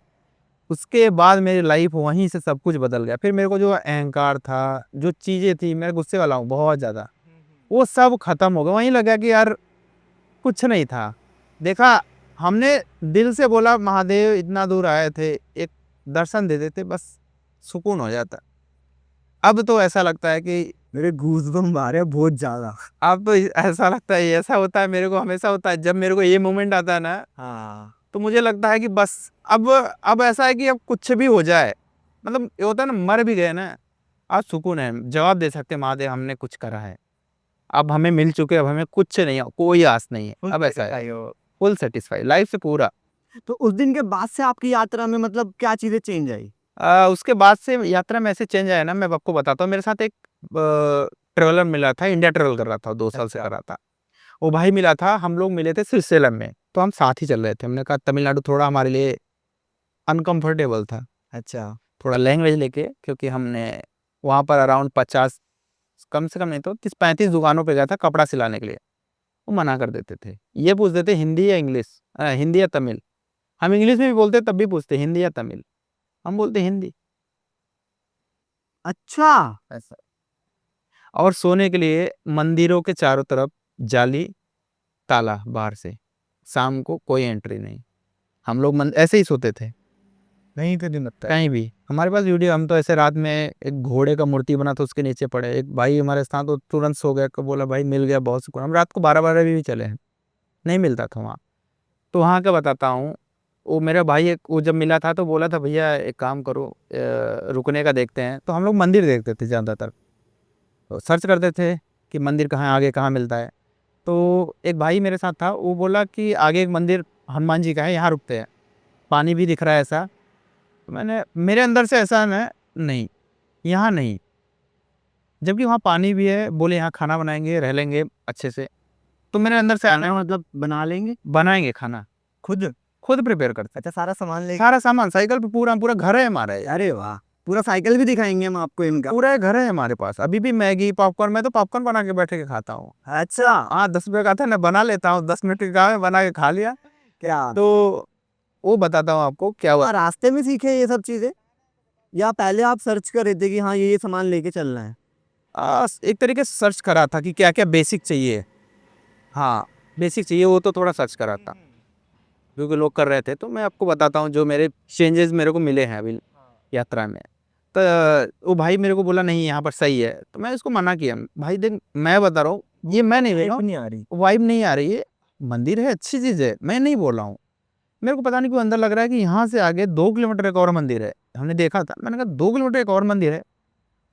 [SPEAKER 1] उसके बाद मेरी लाइफ वहीं से सब कुछ बदल गया। फिर मेरे को जो अहंकार था, जो चीज़ें थी, मैं गुस्से वाला हूँ बहुत ज़्यादा, वो सब खत्म हो गया। वहीं लगा कि यार कुछ नहीं था। देखा, हमने दिल से बोला महादेव इतना दूर आए थे, एक दर्शन दे देते बस सुकून हो जाता। अब तो ऐसा लगता है कि
[SPEAKER 2] मेरे गूज़बम्प आ रहे हैं बहुत ज़्यादा।
[SPEAKER 1] अब तो ऐसा लगता है, ऐसा होता है मेरे को, हमेशा होता है जब मेरे को ये मोमेंट आता है ना,
[SPEAKER 2] हाँ।
[SPEAKER 1] तो मुझे लगता है कि बस अब ऐसा है कि अब कुछ भी हो जाए, मतलब ये होता है ना, मर भी गए ना, आज सुकून है, जवाब दे सकते हैं महादेव हमने कुछ करा है, अब हमें मिल चुके, अब हमें कुछ नहीं है, कोई आस नहीं है, अब ऐसा है, फुल सेटिस्फाई लाइफ से पूरा।
[SPEAKER 2] तो उस दिन के बाद से आपकी यात्रा में मतलब क्या चीज़ें चेंज आई?
[SPEAKER 1] उसके बाद से यात्रा में ऐसे चेंज आया ना, मैं आपको बताता हूँ। मेरे साथ एक ट्रेवलर मिला था, इंडिया ट्रेवल कर रहा था, 2 साल से कर रहा था। वो भाई मिला था, हम लोग मिले थे श्रीशैलम में, तो हम साथ ही चल रहे थे। हमने कहा तमिलनाडु थोड़ा हमारे लिए अनकंफर्टेबल था,
[SPEAKER 2] अच्छा।
[SPEAKER 1] थोड़ा लैंग्वेज लेके, क्योंकि हमने वहाँ पर अराउंड 50, कम से कम नहीं तो 30-35 दुकानों पे गया था कपड़ा सिलाने के लिए। वो मना कर देते थे, ये पूछते थे हिंदी या इंग्लिश, हिंदी या तमिल। हम इंग्लिश में भी बोलते तब भी पूछते हिंदी या तमिल, हम बोलते हिंदी।
[SPEAKER 2] अच्छा।
[SPEAKER 1] ऐसा। और सोने के लिए मंदिरों के चारों तरफ जाली, ताला बाहर से, शाम को कोई एंट्री नहीं। हम लोग ऐसे ही सोते थे,
[SPEAKER 2] नहीं तो नहीं लगता है।
[SPEAKER 1] कहीं भी। हमारे पास वीडियो, हम तो ऐसे रात में एक घोड़े का मूर्ति बना था उसके नीचे पड़े, एक भाई हमारे साथ तो तुरंत सो गया, बोला भाई मिल गया बहुत सुकून। हम रात को 12-12 भी चले हैं, नहीं मिलता था वहाँ। तो वहाँ का बताता हूँ, वो मेरा भाई एक, वो जब मिला था तो बोला था भैया एक काम करो, रुकने का देखते हैं। तो हम लोग मंदिर देखते थे ज़्यादातर, तो सर्च करते थे कि मंदिर कहाँ आगे कहाँ मिलता है। तो एक भाई मेरे साथ था, वो बोला कि आगे एक मंदिर हनुमान जी का है, यहाँ रुकते हैं, पानी भी दिख रहा है ऐसा। तो मैंने, मेरे अंदर से ऐसा ना, नहीं यहाँ नहीं, जबकि वहाँ पानी भी है, बोले यहाँ खाना बनाएंगे, रह लेंगे अच्छे से। तो मेरे अंदर से आना,
[SPEAKER 2] खाना मतलब बना लेंगे
[SPEAKER 1] बनाएंगे खाना
[SPEAKER 2] खुद?
[SPEAKER 1] खुद प्रिपेयर करते
[SPEAKER 2] अच्छा, सारा सामान
[SPEAKER 1] हैं,
[SPEAKER 2] ले।
[SPEAKER 1] सारा सामान साइकिल पे, पूरा पूरा घर है हमारा,
[SPEAKER 2] अरे वाह, पूरा साइकिल भी दिखाएंगे हम आपको इनका।
[SPEAKER 1] पूरा घर है हमारे पास। अभी भी मैगी पॉपकॉर्न, मैं तो पॉपकॉर्न बना के बैठे के खाता हूँ।
[SPEAKER 2] अच्छा,
[SPEAKER 1] हाँ, 10 रुपये का था ना, बना लेता हूँ, 10 मिनट के काम में बना के खा लिया।
[SPEAKER 2] क्या
[SPEAKER 1] तो वो बताता हूँ आपको क्या हुआ।
[SPEAKER 2] रास्ते में सीखे ये सब चीजें, या पहले आप सर्च कर रहे थे कि हाँ ये सामान लेके चलना है?
[SPEAKER 1] एक तरीके से सर्च करा था कि क्या क्या बेसिक चाहिए। हाँ, बेसिक चाहिए, वो तो थोड़ा सर्च करा था, क्योंकि लोग कर रहे थे। तो मैं आपको बताता हूँ जो मेरे चेंजेस मेरे को मिले हैं अभी यात्रा में। तो वो भाई मेरे को बोला नहीं यहाँ पर सही है, तो मैं उसको मना किया। भाई देख, मैं बता रहा हूँ, ये मैं नहीं बोल रहा हूँ,
[SPEAKER 2] नहीं आ रही।
[SPEAKER 1] वाइब नहीं आ रही है। मंदिर है, अच्छी चीज़ है, मैं नहीं बोल रहा हूँ। मेरे को पता नहीं क्यों अंदर लग रहा है कि यहाँ से आगे 2 किलोमीटर एक और मंदिर है। हमने देखा था, मैंने कहा 2 किलोमीटर एक और मंदिर है,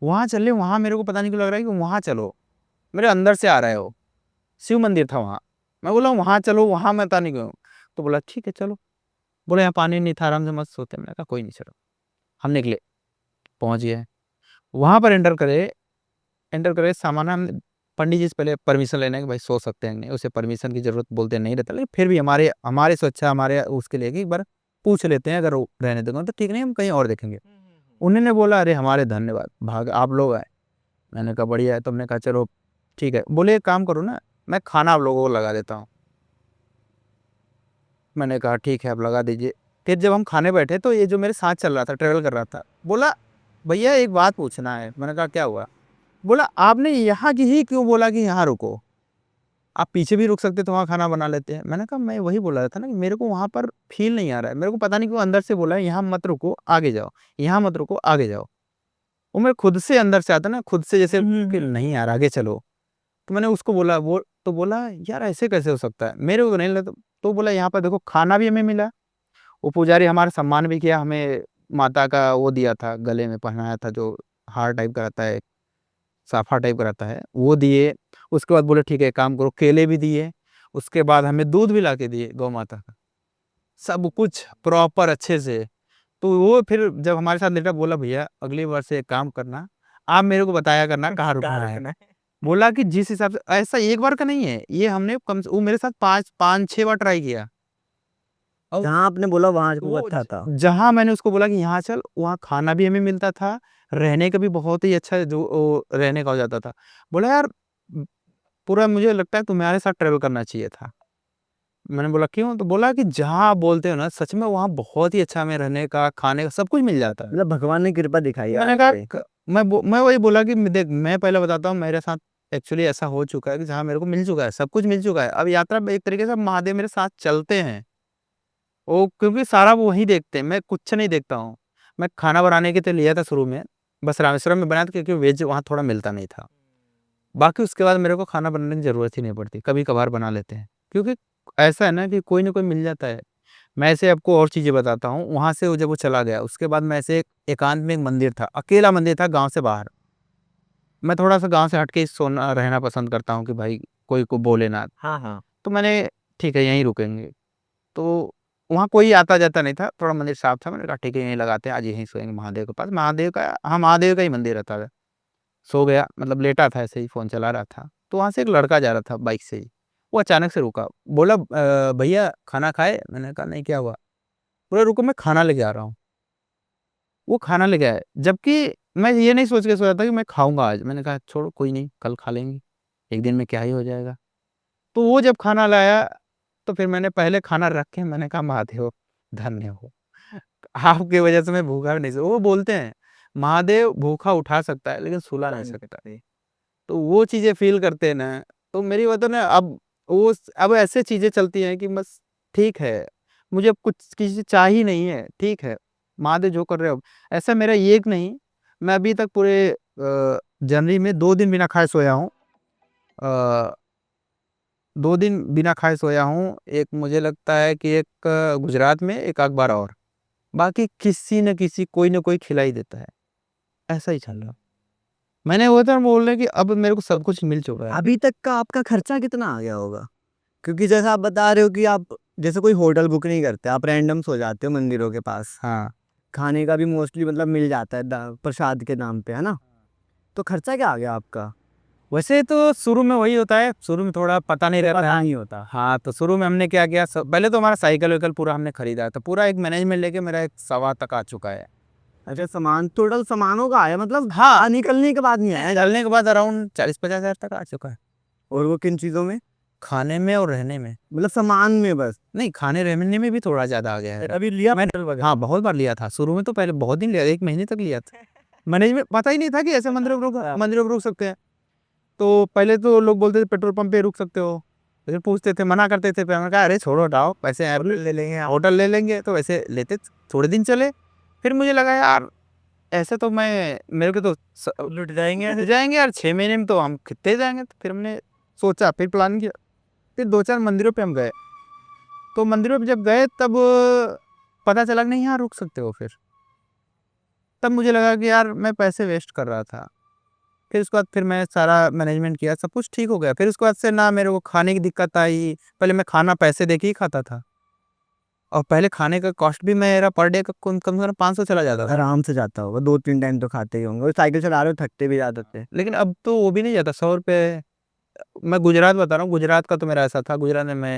[SPEAKER 1] वहाँ चले। वहाँ मेरे को पता नहीं क्यों लग रहा है कि वहाँ चलो, मेरे अंदर से आ रहा है वो। शिव मंदिर था वहाँ। मैं बोला वहाँ चलो, वहाँ मैं पता नहीं क्यों। तो बोला ठीक है चलो। बोले यहाँ पानी नहीं था, आराम से मस्त सोते। मैंने कहा कोई नहीं, चलो। हम निकले, पहुँच गए वहाँ पर। एंटर करे सामान हम, पंडित जी से पहले परमिशन लेना कि भाई सो सकते हैं नहीं। उसे परमिशन की जरूरत बोलते नहीं रहता, लेकिन फिर भी हमारे हमारे सुरक्षा, हमारे उसके लिए कि एक बार पूछ लेते हैं, अगर वो रहने देंगे तो ठीक, नहीं हम कहीं और देखेंगे। उन्होंने बोला अरे हमारे धन्यवाद, भाग आप लोग आए। मैंने कहा बढ़िया है। तो हमने कहा चलो ठीक है। बोले एक काम करो ना, मैं खाना आप लोगों को लगा देता हूँ। मैंने कहा ठीक है, आप लगा दीजिए। फिर जब हम खाने बैठे तो ये जो मेरे साथ चल रहा था, ट्रेवल कर रहा था, बोला भैया एक बात पूछना है। मैंने कहा क्या हुआ। बोला आपने यहाँ की ही क्यों बोला कि यहाँ रुको, आप पीछे भी रुक सकते तो वहाँ खाना बना लेते हैं। मैंने कहा मैं वही बोल रहा था ना कि मेरे को वहाँ पर फील नहीं आ रहा है। मेरे को पता नहीं क्यों अंदर से बोला है यहाँ मत रुको आगे जाओ, यहाँ मत रुको आगे जाओ। वो मेरे खुद से अंदर से आता ना, खुद से जैसे कि नहीं यार आगे चलो। तो मैंने उसको बोला, वो तो बोला यार ऐसे कैसे हो सकता है, मेरे को नहीं लगता। तो बोला यहाँ पर देखो खाना भी हमें मिला, वो पुजारी हमारा सम्मान भी किया, हमें माता का वो दिया था, गले में पहनाया था, जो हार टाइप का रहता है, साफा टाइप का रहता है, वो दिए। उसके बाद बोले ठीक है काम करो, केले भी दिए। उसके बाद हमें दूध भी ला के दिए गौ माता का, सब कुछ प्रॉपर अच्छे से। तो वो फिर जब हमारे साथ लेटा, बोला भैया अगली बार से एक काम करना, आप मेरे को बताया करना कहाँ रुकना है। बोला कि जिस हिसाब से, ऐसा एक बार का नहीं है ये, हमने कम से वो मेरे साथ पाँच पाँच छह बार ट्राई किया। और
[SPEAKER 2] जहाँ आपने बोला वहां वो
[SPEAKER 1] वो
[SPEAKER 2] अच्छा था।
[SPEAKER 1] जहाँ मैंने उसको बोला कि यहाँ चल, वहाँ खाना भी हमें मिलता था, रहने का भी बहुत ही अच्छा जो रहने का हो जाता था। बोला यार पूरा मुझे लगता है तुम्हारे साथ ट्रेवल करना चाहिए था। मैंने बोला क्यों। तो बोला कि जहाँ आप बोलते हो ना सच में वहाँ बहुत ही अच्छा, हमें रहने का खाने का सब कुछ मिल जाता है।
[SPEAKER 2] मतलब भगवान ने कृपा दिखाई है
[SPEAKER 1] मैंने
[SPEAKER 2] आप
[SPEAKER 1] कहा
[SPEAKER 2] पे।
[SPEAKER 1] मैं वही बोला कि देख मैं पहले बताता हूँ, मेरे साथ एक्चुअली ऐसा हो चुका है कि जहाँ मेरे को मिल चुका है, सब कुछ मिल चुका है। अब यात्रा में एक तरीके से महादेव मेरे साथ चलते हैं, वो क्योंकि सारा वो वही देखते हैं, मैं कुछ नहीं देखता हूँ। मैं खाना बनाने के तो लिया था शुरू में, बस रामेश्वरम में बनाया था क्योंकि वेज वहाँ थोड़ा मिलता नहीं था। बाकी उसके बाद मेरे को खाना बनाने की ज़रूरत ही नहीं पड़ती, कभी कभार बना लेते हैं, क्योंकि ऐसा है ना कि कोई ना कोई मिल जाता है। मैं ऐसे आपको और चीज़ें बताता हूँ। वहाँ से वो जब वो चला गया उसके बाद मैं ऐसे एकांत में एक मंदिर था, अकेला मंदिर था गाँव से बाहर। मैं थोड़ा सा गाँव से हट के सोना रहना पसंद करता हूँ कि भाई कोई को बोले ना।
[SPEAKER 2] हाँ हाँ।
[SPEAKER 1] तो मैंने ठीक है यहीं रुकेंगे। तो वहाँ कोई आता जाता नहीं था, थोड़ा मंदिर साफ था। मैंने कहा ठीक है यहीं लगाते हैं, आज यहीं सोएंगे महादेव के पास। महादेव का, हाँ महादेव का ही मंदिर रहता था। सो गया, मतलब लेटा था ऐसे ही, फ़ोन चला रहा था। तो वहाँ से एक लड़का जा रहा था बाइक से ही, वो अचानक से रुका। बोला भैया खाना खाए। मैंने कहा नहीं, क्या हुआ। बोला रुको मैं खाना लेके आ रहा हूँ। वो खाना लेके आए, जबकि मैं ये नहीं सोच के सोया था कि मैं खाऊंगा आज। मैंने कहा छोड़ो कोई नहीं, कल खा लेंगे, एक दिन में क्या ही हो जाएगा। तो वो जब खाना लाया, तो फिर मैंने पहले खाना रख के मैंने कहा महादेव धन्य हो, आपकी वजह से मैं भूखा भी नहीं सो। वो बोलते हैं महादेव भूखा उठा सकता है लेकिन सुला नहीं सकता। तो वो चीज़ें फ़ील करते हैं ना, तो मेरी बात है ना। अब ऐसे चीज़ें चलती हैं कि बस ठीक है, मुझे अब कुछ किसी से चाह ही नहीं है, ठीक है, महादेव जो कर रहे हो। ऐसा मेरा ये एक नहीं, मैं अभी तक पूरे जनवरी में 2 दिन बिना खाए सोया हूँ। अ, 2 दिन बिना खाए सोया हूँ। एक मुझे लगता है कि एक गुजरात में, एक अखबार और, बाकी किसी न किसी कोई न कोई खिला ही देता है। ऐसा ही चल रहा। मैंने वो तो बोल रहे कि अब मेरे को सब कुछ मिल चुका है।
[SPEAKER 2] अभी तक का आपका खर्चा कितना आ गया होगा? क्योंकि जैसा आप बता रहे हो कि आप जैसे कोई होटल बुक नहीं करते, आप रैंडम सो जाते हो मंदिरों के पास।
[SPEAKER 1] हाँ,
[SPEAKER 2] खाने का भी मोस्टली मतलब मिल जाता है प्रसाद के नाम पे, है ना? तो खर्चा क्या आ गया आपका?
[SPEAKER 1] वैसे तो शुरू में वही होता है, शुरू में थोड़ा पता नहीं रहता है।
[SPEAKER 2] नहीं होता।
[SPEAKER 1] हाँ, तो शुरू में हमने क्या किया, पहले तो हमारा साइकिल वाइकल पूरा हमने खरीदा था, पूरा एक मैनेजमेंट लेके मेरा एक 1.25 तक आ चुका है।
[SPEAKER 2] अच्छा, सामान टोटल सामानों का आया, मतलब
[SPEAKER 1] हाँ,
[SPEAKER 2] निकलने के बाद नहीं आया।
[SPEAKER 1] डालने के बाद अराउंड 40-50 हज़ार तक आ चुका है,
[SPEAKER 2] और वो किन चीजों में?
[SPEAKER 1] खाने में और रहने में।
[SPEAKER 2] मतलब सामान में बस।
[SPEAKER 1] नहीं, खाने रहने में भी थोड़ा ज़्यादा आ गया है।
[SPEAKER 2] अभी लिया
[SPEAKER 1] मैंने हाँ, बहुत बार लिया था। शुरू में तो पहले बहुत दिन लिया, 1 महीने तक लिया था। मैनेजमेंट पता ही नहीं था कि ऐसे मंदिरों में रुक सकते हैं। तो पहले तो लोग बोलते थे पेट्रोल पंप पे रुक सकते हो, फिर पूछते थे, मना करते थे। फिर मैंने कहा अरे छोड़ो हटाओ, पैसे
[SPEAKER 2] ले लेंगे आप।
[SPEAKER 1] होटल ले लेंगे, तो वैसे लेते थोड़े दिन चले। फिर मुझे लगा यार ऐसे तो मेरे को तो
[SPEAKER 2] लुट जाएंगे।
[SPEAKER 1] जाएंगे यार, 6 महीने में तो हम कितने जाएंगे। तो फिर हमने सोचा, फिर प्लान किया, फिर 2-4 मंदिरों पे हम गए। तो मंदिरों पे जब गए तब पता चला कि नहीं यहाँ रुक सकते हो। फिर तब मुझे लगा कि यार मैं पैसे वेस्ट कर रहा था। फिर उसके बाद फिर मैं सारा मैनेजमेंट किया, सब कुछ ठीक हो गया। फिर उसके बाद से ना मेरे को खाने की दिक्कत आई। पहले मैं खाना पैसे दे के ही खाता था, और पहले खाने का कॉस्ट भी मेरा पर डे का कम कम से कम 500 चला जाता था।
[SPEAKER 2] आराम से जाता होगा, 2-3 टाइम तो खाते ही होंगे, और साइकिल चला रहे हो थकते भी ज्यादा थे।
[SPEAKER 1] लेकिन अब तो वो भी नहीं जाता, 100 रुपये। मैं गुजरात बता रहा हूँ, गुजरात का तो मेरा ऐसा था। गुजरात में मैं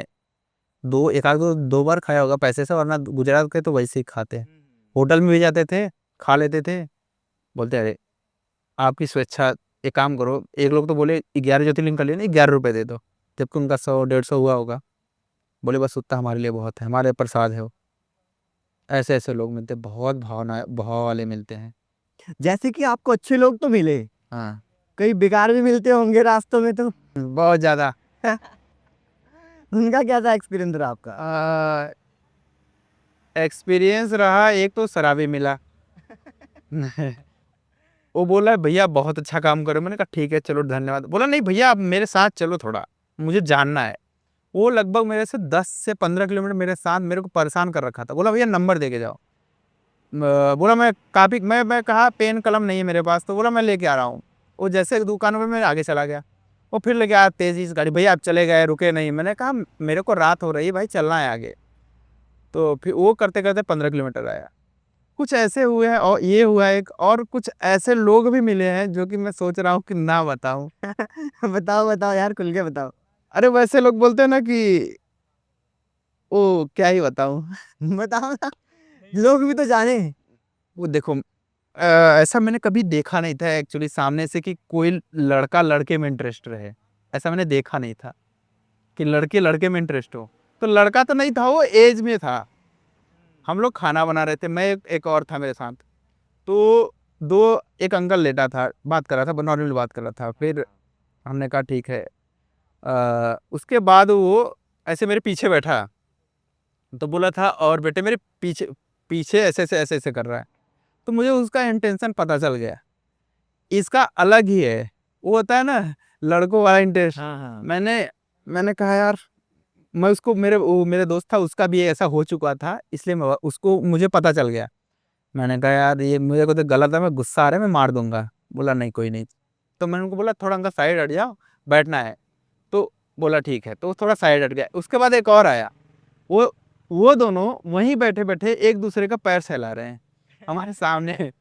[SPEAKER 1] एक आध दो बार खाया होगा पैसे से, वरना गुजरात के तो वैसे ही खाते हैं। होटल में भी जाते थे, खा लेते थे। बोलते अरे आपकी स्वेच्छा, एक काम करो। एक लोग तो बोले 11 ज्योतिर्लिंग कर लिए ना, 11 रुपये दे दो, जबकि उनका 100-150 हुआ होगा। बोले बस उतना हमारे लिए बहुत है, हमारे प्रसाद है वो। ऐसे ऐसे लोग मिलते हैं, बहुत भाव वाले मिलते हैं।
[SPEAKER 2] जैसे कि आपको अच्छे लोग तो मिले,
[SPEAKER 1] हाँ,
[SPEAKER 2] कई बेकार भी मिलते होंगे रास्तों में तो।
[SPEAKER 1] बहुत ज़्यादा।
[SPEAKER 2] उनका क्या था एक्सपीरियंस रहा आपका?
[SPEAKER 1] एक्सपीरियंस रहा, एक तो शराबी मिला। वो बोला भैया बहुत अच्छा काम करो। मैंने कहा ठीक है चलो धन्यवाद। बोला नहीं भैया आप मेरे साथ चलो, थोड़ा मुझे जानना है। वो लगभग मेरे से 10 से 15 किलोमीटर मेरे साथ मेरे को परेशान कर रखा था। बोला भैया नंबर दे के जाओ। बोला मैं कापी मैं कहा पेन कलम नहीं है मेरे पास। तो बोला मैं लेके आ रहा हूँ। वो जैसे दुकान में मैं आगे चला गया, वो फिर लेके आया तेजी से गाड़ी। भैया आप चले गए, रुके नहीं। मैंने कहा मेरे को रात हो रही है भाई, चलना है आगे। तो फिर वो करते करते 15 किलोमीटर आया। कुछ ऐसे हुए हैं, और ये हुआ है एक, और कुछ ऐसे लोग भी मिले हैं जो कि मैं सोच रहा हूँ कि ना बताऊं।
[SPEAKER 2] बताओ बताओ यार, खुल के बताओ।
[SPEAKER 1] अरे वैसे लोग बोलते हैं ना कि ओ क्या ही बताऊं।
[SPEAKER 2] बताओ ना, लोग भी तो जाने।
[SPEAKER 1] वो देखो, ऐसा मैंने कभी देखा नहीं था एक्चुअली सामने से कि कोई लड़का लड़के में इंटरेस्ट रहे। ऐसा मैंने देखा नहीं था कि लड़के लड़के में इंटरेस्ट हो। तो लड़का तो नहीं था, वो एज में था। हम लोग खाना बना रहे थे, मैं एक और था मेरे साथ। तो एक अंकल लेटा था, बात कर रहा था, नॉर्मल बात कर रहा था। फिर हमने कहा ठीक है। उसके बाद वो ऐसे मेरे पीछे बैठा, तो बोला था और बेटे मेरे पीछे पीछे ऐसे ऐसे कर रहा है। तो मुझे उसका इंटेंशन पता चल गया, इसका अलग ही है। वो होता है ना लड़कों वाला इंटरेस्ट।
[SPEAKER 2] हाँ हाँ।
[SPEAKER 1] मैंने कहा यार, मैं उसको मेरे दोस्त था, उसका भी ऐसा हो चुका था, इसलिए उसको मुझे पता चल गया। मैंने कहा यार ये मुझे को तो गलत है, मैं गुस्सा आ रहा है, मैं मार दूंगा। बोला नहीं कोई नहीं। तो मैंने उनको बोला थोड़ा अंकल साइड हट जाओ, बैठना है। तो बोला ठीक है, तो थोड़ा साइड हट गया। उसके बाद एक और आया। वो वो दोनों वहीं बैठे बैठे एक दूसरे का पैर सहला रहे हैं हमारे सामने।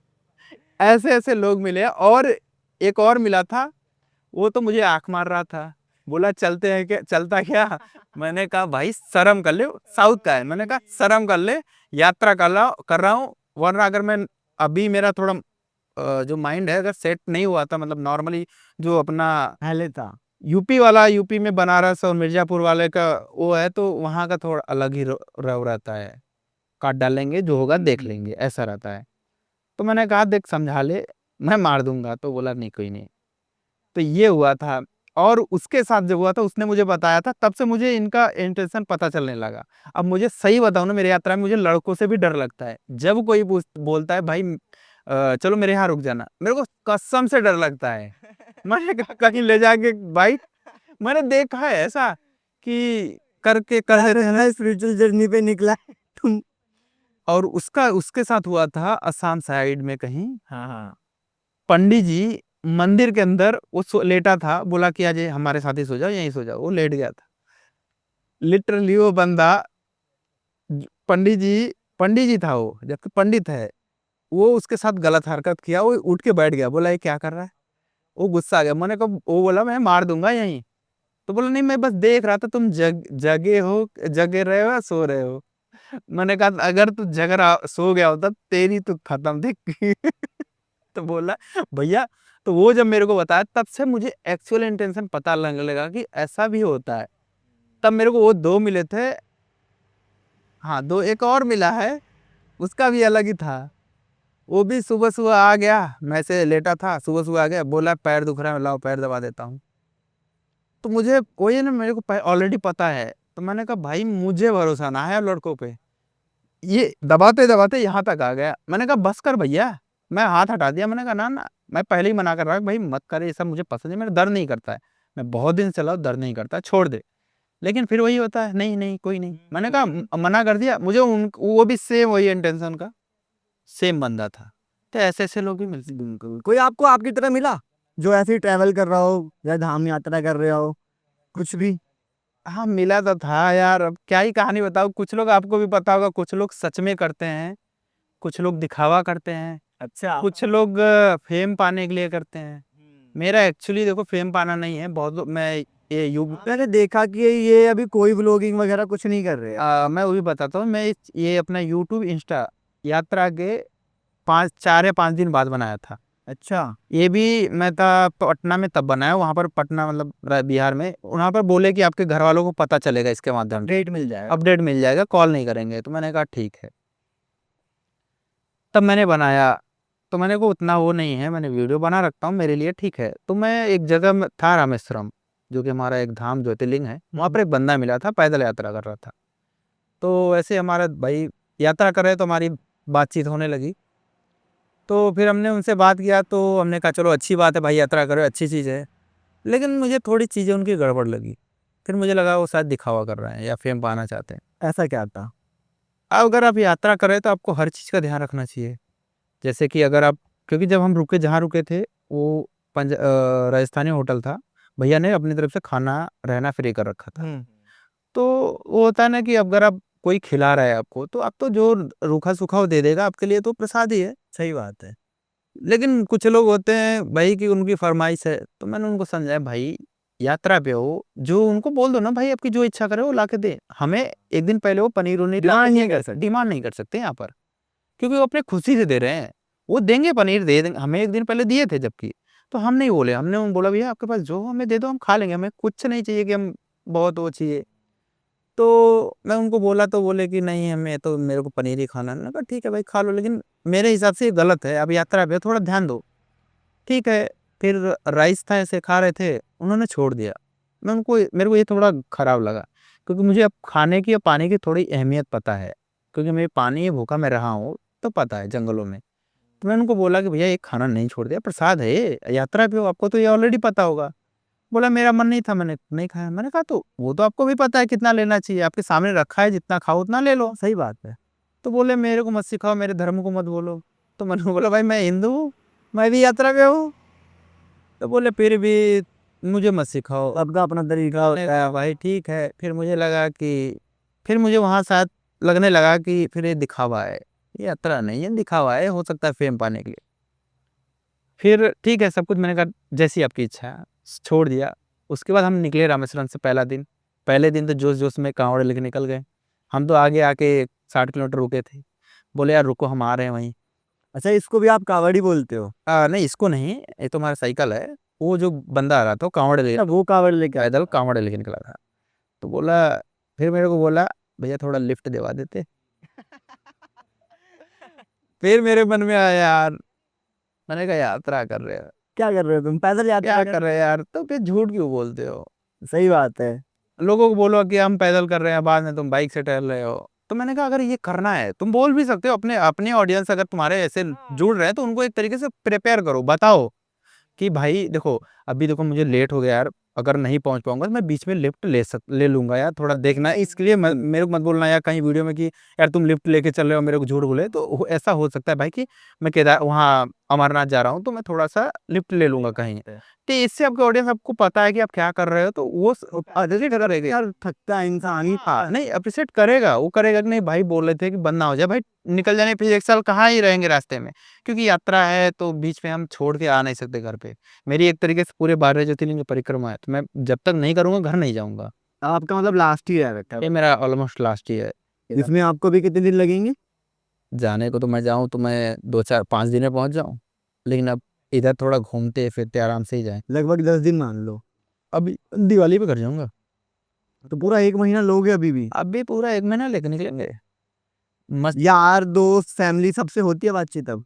[SPEAKER 1] ऐसे ऐसे लोग मिले। और एक और मिला था, वो तो मुझे आंख मार रहा था। बोला चलते हैं क्या, चलता क्या? मैंने कहा भाई शर्म कर ले, साउथ का है। मैंने कहा शर्म कर ले, यात्रा कर रहा हूँ। वरना अगर मैं अभी मेरा थोड़ा जो माइंड है अगर सेट नहीं हुआ था, मतलब नॉर्मली जो अपना
[SPEAKER 2] पहले था।
[SPEAKER 1] यूपी वाला, यूपी में बनारस और मिर्जापुर वाले का वो है, तो वहाँ का थोड़ा अलग ही रव रहता है। काट डालेंगे, जो होगा देख लेंगे, ऐसा रहता है। तो मैंने कहा देख समझा ले, मैं मार दूंगा। तो बोला नहीं कोई नहीं। तो ये हुआ था। और उसके साथ जब हुआ था उसने मुझे बताया था, तब से मुझे इनका इंटेंशन पता चलने लगा। अब मुझे सही बताऊं ना, मेरी यात्रा में मुझे लड़कों से भी डर लगता है। जब कोई बोलता है भाई चलो मेरे यहाँ रुक जाना, मेरे को कसम से डर लगता है। मैंने कहा कहीं ले जाके भाई, मैंने देखा है ऐसा कि करके कर रहे।
[SPEAKER 2] स्पिरिचुअल जर्नी पे निकला है तुम।
[SPEAKER 1] और उसके साथ हुआ था असम साइड में कहीं।
[SPEAKER 2] हाँ हाँ।
[SPEAKER 1] पंडित जी मंदिर के अंदर वो लेटा था, बोला कि आज हमारे साथ ही सो जाओ, यहीं सो जाओ। वो लेट गया था। लिटरली वो बंदा, पंडित जी था वो, जबकि पंडित है। वो उसके साथ गलत हरकत किया, वो उठ के बैठ गया। बोला ये क्या कर रहा है? वो गुस्सा आ गया, मैंने कहा, वो बोला मैं मार दूंगा यहीं। तो बोला नहीं, मैं बस देख रहा था तुम जगे रहे हो या सो रहे हो। मैंने कहा अगर तू सो गया होता तेरी तो खत्म थी। तो बोला भैया, तो वो जब मेरे को बताया तब से मुझे एक्चुअल इंटेंशन पता लगने लगा कि ऐसा भी होता है। तब मेरे को वो 2 मिले थे। हाँ, 2 एक और मिला है, उसका भी अलग ही था। वो भी सुबह-सुबह आ गया, मैं ऐसे लेटा था, सुबह-सुबह आ गया, बोला पैर दुख रहा है, लाओ पैर दबा देता हूँ। तो मुझे कोई है ना, मेरे को ऑलरेडी पता है। तो मैंने कहा भाई मुझे भरोसा ना है अब लड़कों पे। ये दबाते-दबाते यहाँ तक आ गया। मैंने कहा बस कर भैया, मैं हाथ हटा दिया। मैंने कहा ना, ना, मैं पहले ही मना कर रहा हूँ भाई मत कर ये सब, मुझे पसंद है, मेरा दर्द नहीं करता है। मैं बहुत दिन से चला हूँ, दर्द नहीं करता है, छोड़ दे। लेकिन फिर वही होता है, नहीं, नहीं, कोई नहीं। मैंने कहा मना कर दिया। मुझे वो भी सेम वही इंटेंशन का, सेम बंदा था। तो ऐसे-ऐसे लोग भी मिलते हैं।
[SPEAKER 2] बिल्कुल। कोई आपको आपकी तरह मिला जो ऐसे ही ट्रैवल कर रहा हो या धाम यात्रा कर रहा हो, कुछ भी?
[SPEAKER 1] हाँ, मिला तो था यार, अब क्या ही कहानी बताऊँ। कुछ लोग आपको भी पता होगा, कुछ लोग सच में करते हैं, कुछ लोग दिखावा करते हैं,
[SPEAKER 2] अच्छा।
[SPEAKER 1] कुछ लोग फेम पाने के लिए करते हैं। मेरा एक्चुअली देखो फेम पाना नहीं है, बहुत लोग मैं ये यू
[SPEAKER 2] मैंने देखा कि ये अभी कोई व्लॉगिंग वगैरह कुछ नहीं कर रहे हैं।
[SPEAKER 1] मैं वो भी बताता हूँ। मैं ये अपना यूट्यूब, इंस्टा यात्रा के 5 4 या 5 दिन बाद बनाया था।
[SPEAKER 2] अच्छा।
[SPEAKER 1] ये भी मैं था पटना में तब बनाया, वहाँ पर पटना मतलब बिहार में, वहाँ पर बोले कि आपके घर वालों को पता चलेगा इसके माध्यम से,
[SPEAKER 2] रेट मिल जाएगा।
[SPEAKER 1] अपडेट मिल जाएगा, कॉल नहीं करेंगे। तो मैंने कहा ठीक है। तब मैंने बनाया, तो मैंने को उतना वो नहीं है, मैंने वीडियो बना रखता हूँ मेरे लिए, ठीक है। तो मैं एक जगह में था, रामेश्वरम, जो कि हमारा एक धाम ज्योतिर्लिंग है, वहाँ पर एक बंदा मिला था, पैदल यात्रा कर रहा था। तो ऐसे हमारा भाई यात्रा कर रहे, तो हमारी बातचीत होने लगी। तो फिर हमने उनसे बात किया, तो हमने कहा चलो अच्छी बात है भाई, यात्रा करो, अच्छी चीज़ है। लेकिन मुझे थोड़ी चीज़ें उनकी गड़बड़ लगी। फिर मुझे लगा वो शायद दिखावा कर रहे हैं या फेम पाना चाहते हैं।
[SPEAKER 2] ऐसा क्या था?
[SPEAKER 1] अब अगर आप यात्रा कर रहे हैं तो आपको हर चीज़ का ध्यान रखना चाहिए। जैसे कि अगर आप, क्योंकि जब हम रुके, जहाँ रुके थे वो राजस्थानी होटल था। भैया ने अपनी तरफ से खाना रहना फ्री कर रखा था। तो वो होता है ना कि अगर आप, कोई खिला रहा है आपको, तो आप तो जो रूखा सूखा वो दे देगा आपके लिए तो प्रसाद ही है।
[SPEAKER 2] सही बात है।
[SPEAKER 1] लेकिन कुछ लोग होते हैं भाई कि उनकी फरमाइश है, तो मैंने उनको समझाया भाई यात्रा पे हो, जो उनको बोल दो ना भाई, आपकी जो इच्छा करे वो ला के दे। हमें एक दिन पहले वो पनीर उनीर
[SPEAKER 2] डिमांड नहीं कर सकते।
[SPEAKER 1] डिमांड नहीं कर सकते यहाँ पर, क्योंकि वो अपने खुशी से दे रहे हैं। वो देंगे, पनीर दे देंगे, हमें एक दिन पहले दिए थे जबकि। तो हम नहीं बोले, हमने उन बोला भैया आपके पास जो हमें दे दो, हम खा लेंगे, हमें कुछ नहीं चाहिए कि हम बहुत वो चाहिए। तो मैं उनको बोला, तो बोले कि नहीं हमें तो, मेरे को पनीर ही खाना है। मैंने कहा ठीक है भाई खा लो, लेकिन मेरे हिसाब से ये गलत है, अब यात्रा पे हो, थोड़ा ध्यान दो। ठीक है। फिर राइस था, ऐसे खा रहे थे, उन्होंने छोड़ दिया। मेरे को ये थोड़ा खराब लगा, क्योंकि मुझे अब खाने की और पानी की थोड़ी अहमियत पता है, क्योंकि मैं पानी भूखा मैं रहा हूँ, तो पता है जंगलों में। तो मैंने उनको बोला कि भैया ये खाना नहीं छोड़ दिया, प्रसाद है ये, यात्रा पे हो, आपको तो ये ऑलरेडी पता होगा। बोला मेरा मन नहीं था, मैंने नहीं खाया। मैंने कहा तो वो तो आपको भी पता है कितना लेना चाहिए, आपके सामने रखा है, जितना खाओ उतना ले लो।
[SPEAKER 2] सही बात है।
[SPEAKER 1] तो बोले मेरे को मत सिखाओ, मेरे धर्म को मत बोलो। तो मैंने बोला भाई मैं हिंदू हूँ, मैं भी यात्रा पे हूँ। तो बोले फिर भी मुझे मत सिखाओ।
[SPEAKER 2] सबका अपना तरीका
[SPEAKER 1] मैंने
[SPEAKER 2] होता है।
[SPEAKER 1] कहा भाई ठीक है। फिर मुझे लगा कि, फिर मुझे वहाँ शायद लगने लगा कि फिर ये दिखावा है, ये यात्रा नहीं है, दिखावा है, हो सकता है फेम पाने के लिए। फिर ठीक है, सब कुछ मैंने कहा जैसी आपकी इच्छा है, छोड़ दिया। उसके बाद हम निकले रामेश्वरम से पहले दिन तो जोश-जोश में काँवड़ लेके निकल गए। हम तो आगे आके 60 किलोमीटर रुके थे। बोले यार रुको, हम आ रहे हैं वहीं।
[SPEAKER 2] अच्छा, इसको भी आप कावड़ी बोलते हो?
[SPEAKER 1] नहीं इसको नहीं, ये तो हमारा साइकिल है। वो जो बंदा आ रहा था वो काँवड़ ले,
[SPEAKER 2] अच्छा, वो कावड़ लेके आए।
[SPEAKER 1] पैदल काँवड़ लेके निकला था। तो बोला, फिर मेरे को बोला भैया थोड़ा लिफ्ट दिलवा देते। फिर मेरे मन में आया यार, मैंने कहा यात्रा कर रहे हो,
[SPEAKER 2] क्या कर रहे हो तुम? पैदल
[SPEAKER 1] क्या
[SPEAKER 2] यात्रा
[SPEAKER 1] कर रहे हो यार, तो फिर झूठ क्यों बोलते हो?
[SPEAKER 2] सही बात है।
[SPEAKER 1] लोगों को बोलो कि हम पैदल कर रहे हैं, बाद में तुम बाइक से टहल रहे हो। तो मैंने कहा अगर ये करना है, तुम बोल भी सकते हो, अपने अपनी ऑडियंस अगर तुम्हारे ऐसे जुड़ रहे हैं, तो उनको एक तरीके से प्रिपेयर करो, बताओ कि भाई देखो, अभी देखो मुझे लेट हो गया यार, अगर नहीं पहुंच पाऊंगा तो मैं बीच में लिफ्ट ले लूंगा यार, थोड़ा देखना। इसके लिए मेरे को मत बोलना यार कहीं वीडियो में कि यार तुम लिफ्ट लेके चल रहे हो, मेरे को झूठ बोले। तो ऐसा हो सकता है भाई कि मैं केदार वहाँ अमरनाथ जा रहा हूँ तो मैं थोड़ा सा लिफ्ट ले लूंगा कहीं, तो इससे आपके ऑडियंस आपको पता है कि आप क्या कर रहे हो, तो वो अप्रिशिएट करेगा
[SPEAKER 2] यार थकता है इंसान ही।
[SPEAKER 1] हाँ, नहीं अप्रिशिएट करेगा, वो करेगा कि नहीं भाई बोल रहे थे कि बंद ना हो जाए भाई, निकल जाने फिर 1 साल कहाँ ही रहेंगे रास्ते में, क्योंकि यात्रा है तो बीच में हम छोड़ के आ नहीं सकते घर पे। मेरी एक तरीके से पूरे 12 ज्योतिर्लिंग की परिक्रमा है, तो मैं जब तक नहीं करूंगा घर नहीं जाऊंगा।
[SPEAKER 2] आपका मतलब लास्ट ईयर है,
[SPEAKER 1] ये मेरा ऑलमोस्ट लास्ट ही है।
[SPEAKER 2] इसमें आपको भी कितने दिन लगेंगे?
[SPEAKER 1] जाने को तो मैं जाऊँ तो मैं 2-4-5 दिन में पहुंच जाऊँ, लेकिन अब इधर थोड़ा घूमते फिरते आराम से ही जाए।
[SPEAKER 2] लगभग 10 दिन मान लो।
[SPEAKER 1] अभी दिवाली पे कर जाऊंगा।
[SPEAKER 2] तो पूरा 1 महीना लोगे अभी भी?
[SPEAKER 1] अभी पूरा 1 महीना लेके निकलेंगे मस्त।
[SPEAKER 2] यार दोस्त फैमिली सबसे होती है बातचीत अब?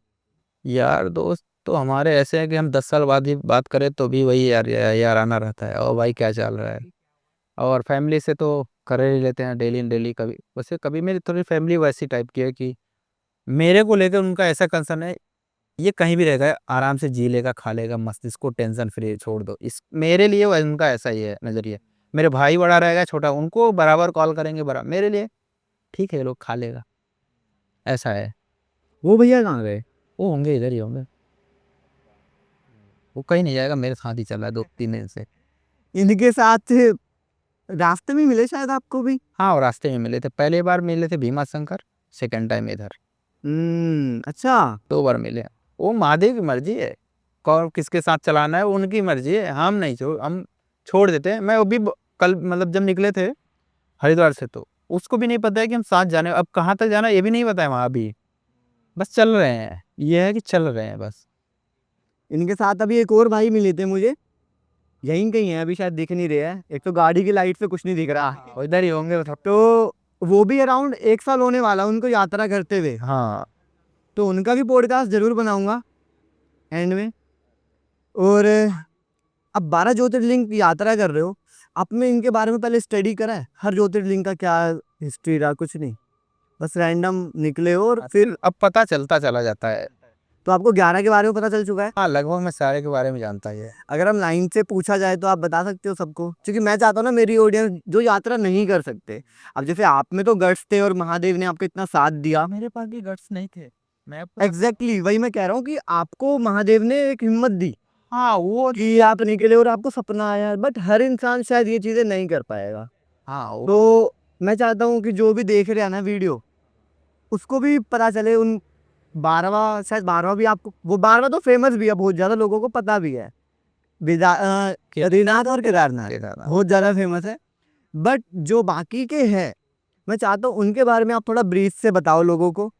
[SPEAKER 1] यार दोस्त तो हमारे ऐसे हैं कि हम 10 साल बाद ही बात करें तो भी वही यार आना रहता है, और भाई क्या चल रहा है। और फैमिली से तो कर ही लेते हैं डेली डेली। कभी वैसे कभी मेरी थोड़ी फैमिली वैसी टाइप की है कि मेरे को लेकर उनका ऐसा कंसर्न है, ये कहीं भी रहेगा आराम से जी लेगा खा लेगा मस्त, इसको टेंशन फ्री छोड़ दो, इस मेरे लिए उनका ऐसा ही है नजरिया। मेरे भाई बड़ा रहेगा छोटा उनको बराबर कॉल करेंगे, बराबर मेरे लिए ठीक है लोग खा लेगा, ऐसा है।
[SPEAKER 2] वो भैया कहाँ गए?
[SPEAKER 1] वो होंगे इधर ही होंगे, वो कहीं नहीं जाएगा, मेरे साथ ही चल रहा है 2-3 दिन से।
[SPEAKER 2] इनके साथ रास्ते में मिले शायद आपको भी?
[SPEAKER 1] हाँ, और रास्ते में मिले थे, पहले बार मिले थे भीमा शंकर, सेकंड टाइम इधर।
[SPEAKER 2] अच्छा।
[SPEAKER 1] 2 बार मिले। वो महादेव की मर्जी है, कौन किसके साथ चलाना है वो उनकी मर्जी है, हम छोड़ देते हैं। मैं अभी कल मतलब जब निकले थे हरिद्वार से, तो उसको भी नहीं पता है कि हम साथ जाने, अब कहाँ तक जाना ये भी नहीं पता है वहाँ भी, बस चल रहे हैं, ये है कि चल रहे हैं बस।
[SPEAKER 2] इनके साथ अभी एक और भाई मिले थे मुझे, यहीं कहीं है, अभी शायद दिख नहीं रहे हैं, एक तो गाड़ी की लाइट से कुछ नहीं दिख रहा।
[SPEAKER 1] और इधर ही होंगे
[SPEAKER 2] तो वो भी अराउंड 1 साल होने वाला उनको यात्रा करते हुए।
[SPEAKER 1] हाँ,
[SPEAKER 2] तो उनका भी पॉडकास्ट जरूर बनाऊंगा एंड में। और अब 12 ज्योतिर्लिंग की यात्रा कर रहे हो, आपने इनके बारे में पहले स्टडी करा है? हर ज्योतिर्लिंग का क्या हिस्ट्री रहा? कुछ नहीं, बस रैंडम निकले हो और फिर
[SPEAKER 1] अब पता चलता चला जाता है।
[SPEAKER 2] तो आपको 11 के बारे में पता चल चुका है?
[SPEAKER 1] हाँ, लगभग मैं सारे के बारे में जानता ही है।
[SPEAKER 2] अगर हम लाइन से पूछा जाए तो आप बता सकते हो सबको? क्योंकि मैं चाहता हूँ ना मेरी ऑडियंस जो यात्रा नहीं कर सकते, अब जैसे आप में तो गट्स थे और महादेव ने आपको इतना साथ दिया।
[SPEAKER 1] मेरे पास भी गट्स नहीं थे, मैं
[SPEAKER 2] एग्जैक्टली वही मैं कह रहा हूँ कि आपको महादेव ने एक हिम्मत दी
[SPEAKER 1] हाँ वो
[SPEAKER 2] कि आप निकले और आपको सपना आया, बट हर इंसान शायद ये चीजें नहीं कर पाएगा।
[SPEAKER 1] हाँ वो
[SPEAKER 2] तो मैं चाहता हूँ कि जो भी देख रहे हैं ना वीडियो, उसको भी पता चले। उन 12वां, शायद 12वां भी आपको, वो 12वां तो फेमस भी है, बहुत ज्यादा लोगों को पता भी है, बद्रीनाथ और केदारनाथ
[SPEAKER 1] केदारनाथ।
[SPEAKER 2] बहुत ज्यादा फेमस है। बट जो बाकी के हैं, मैं चाहता हूँ उनके बारे में आप थोड़ा ब्रीफ से बताओ लोगों को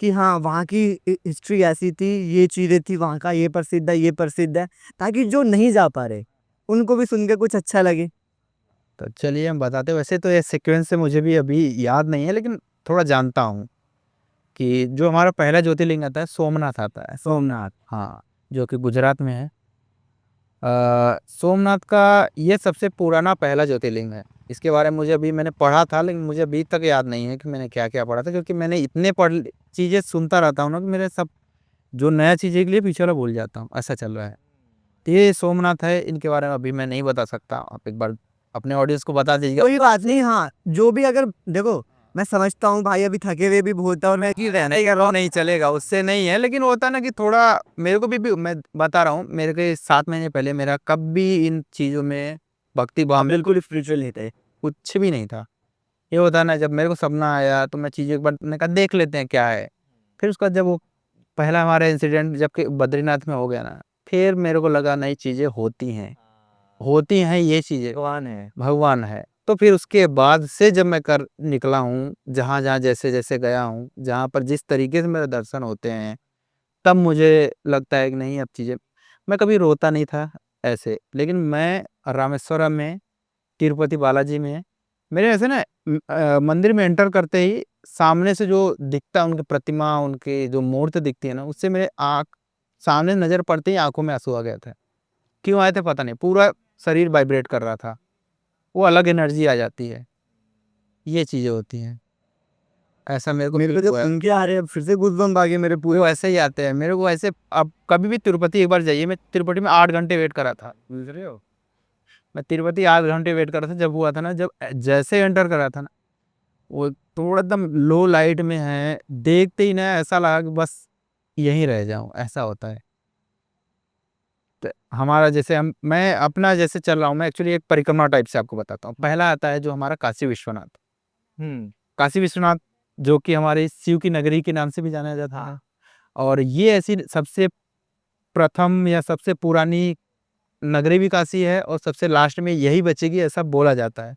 [SPEAKER 2] कि हाँ वहाँ की हिस्ट्री ऐसी थी, ये चीज़ें थी, वहाँ का ये प्रसिद्ध है, ये प्रसिद्ध है, ताकि जो नहीं जा पा रहे उनको भी सुन के कुछ अच्छा लगे।
[SPEAKER 1] तो चलिए हम बताते हैं। वैसे तो ये सीक्वेंस से मुझे भी अभी याद नहीं है, लेकिन थोड़ा जानता हूँ कि जो हमारा पहला ज्योतिर्लिंग आता है सोमनाथ आता है।
[SPEAKER 2] सोमनाथ,
[SPEAKER 1] हाँ, जो कि गुजरात में है। सोमनाथ का ये सबसे पुराना पहला ज्योतिर्लिंग है। इसके बारे में मुझे अभी मैंने पढ़ा था, लेकिन मुझे अभी तक याद नहीं है कि मैंने क्या क्या पढ़ा था, क्योंकि मैंने इतने चीज़ें सुनता रहता हूँ ना कि मेरे सब जो नया चीज़ें के लिए पीछे वाला भूल जाता हूँ, ऐसा चल रहा है। तो ये सोमनाथ है, इनके बारे में अभी मैं नहीं बता सकता, आप एक बार अपने ऑडियंस को बता दीजिएगा।
[SPEAKER 2] कोई बात नहीं। हाँ, जो भी, अगर देखो मैं समझता हूँ भाई अभी थके हुए भी बहुत है और मैं
[SPEAKER 1] कि रहने का रहो नहीं चलेगा, उससे नहीं है, लेकिन होता ना कि थोड़ा मेरे को भी मैं बता रहा हूँ, मेरे के 7 महीने पहले मेरा कभी इन चीज़ों में भक्ति भाव में
[SPEAKER 2] बिल्कुल स्पिरिचुअल नहीं थे।
[SPEAKER 1] कुछ भी नहीं था। ये होता ना, जब मेरे को सपना आया तो मैं चीज़ें एक बार मैंने कहा देख लेते हैं क्या है। फिर उसका जब वो पहला हमारा इंसिडेंट जब कि बद्रीनाथ में हो गया ना, फिर मेरे को लगा नई चीज़ें होती हैं ये चीज़ें भगवान है। तो फिर उसके बाद से जब मैं कर निकला हूँ, जहाँ जहाँ जैसे जैसे गया हूँ, जहाँ पर जिस तरीके से मेरे दर्शन होते हैं, तब मुझे लगता है कि नहीं अब चीज़ें, मैं कभी रोता नहीं था ऐसे, लेकिन मैं रामेश्वरम में, तिरुपति बालाजी में, मेरे ऐसे ना मंदिर में एंटर करते ही सामने से जो दिखता है उनकी प्रतिमा, उनकी जो मूर्ति दिखती है ना, उससे मेरे आँख सामने नज़र पड़ते ही आंखों में आंसू आ गया था। क्यों आए थे पता नहीं, पूरा शरीर वाइब्रेट कर रहा था, वो अलग एनर्जी आ जाती है, ये चीज़ें होती हैं। ऐसा मेरे को
[SPEAKER 2] जब उनके आ रहे हैं फिर से गूज़बम्प आ गए मेरे पूरे।
[SPEAKER 1] वो ऐसे ही आते हैं मेरे को ऐसे। अब कभी भी तिरुपति एक बार जाइए, मैं तिरुपति में 8 घंटे वेट करा था, बुझ रहे हो, मैं तिरुपति 8 घंटे वेट करा था। जब हुआ था ना, जब जैसे एंटर करा था ना, वो थोड़ा एकदम लो लाइट में है, देखते ही ना ऐसा लगा कि बस यहीं रह जाऊं, ऐसा होता है। हमारा जैसे मैं अपना जैसे चल रहा हूँ, मैं एक्चुअली एक परिक्रमा टाइप से आपको बताता हूँ। पहला आता है जो हमारा काशी विश्वनाथ। काशी विश्वनाथ जो कि हमारे शिव की नगरी के नाम से भी जाना जाता है। और ये ऐसी सबसे प्रथम या सबसे पुरानी नगरी भी काशी है, और सबसे लास्ट में यही बचेगी ऐसा बोला जाता है,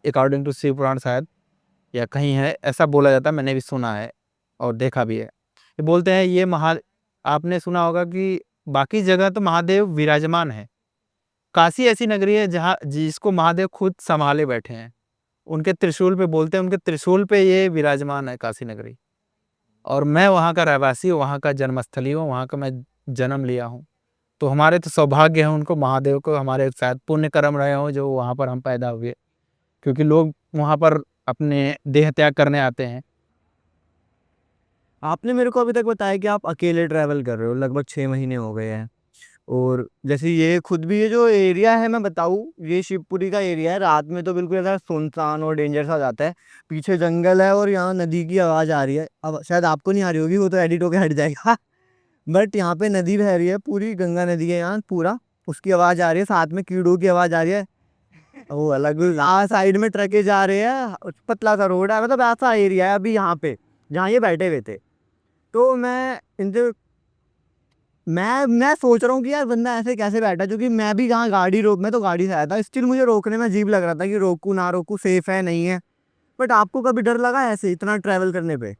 [SPEAKER 1] अकॉर्डिंग टू शिव पुराण शायद, या कहीं है ऐसा बोला जाता है, मैंने भी सुना है और देखा भी है। ये बोलते हैं ये आपने सुना होगा कि बाकी जगह तो महादेव विराजमान है, काशी ऐसी नगरी है जहाँ जिसको महादेव खुद संभाले बैठे हैं। उनके त्रिशूल पे, बोलते हैं उनके त्रिशूल पे ये विराजमान है काशी नगरी। और मैं वहाँ का रहवासी हूँ, वहाँ का जन्मस्थली हूँ, वहाँ का मैं जन्म लिया हूँ। तो हमारे तो सौभाग्य है उनको, महादेव को, हमारे शायद पुण्य कर्म रहे हो जो वहाँ पर हम पैदा हुए, क्योंकि लोग वहाँ पर अपने देह त्याग करने आते हैं।
[SPEAKER 2] आपने मेरे को अभी तक बताया कि आप अकेले ट्रैवल कर रहे हो, लगभग 6 महीने हो गए हैं। और जैसे ये खुद भी ये जो एरिया है मैं बताऊँ, ये शिवपुरी का एरिया है। रात में तो बिल्कुल ऐसा सुनसान और डेंजर सा जाता है। पीछे जंगल है और यहाँ नदी की आवाज़ आ रही है। अब शायद आपको नहीं आ रही होगी, वो तो एडिट होके हट जाएगा। बट यहाँ पे नदी बह रही है, पूरी गंगा नदी है यहाँ पूरा, उसकी आवाज़ आ रही है, साथ में कीड़ों की आवाज़ आ रही है। वो अलग साइड में ट्रके जा रहे हैं, पतला सा रोड है, मतलब ऐसा एरिया है अभी यहाँ पे जहाँ ये बैठे हुए थे। तो मैं इनसे मैं सोच रहा हूँ कि यार बंदा ऐसे कैसे बैठा, क्योंकि मैं भी जहाँ मैं तो गाड़ी से आया था, स्टिल मुझे रोकने में अजीब लग रहा था कि रोकूं ना रोकूं, सेफ है नहीं है। बट आपको कभी डर लगा ऐसे इतना ट्रैवल करने पे?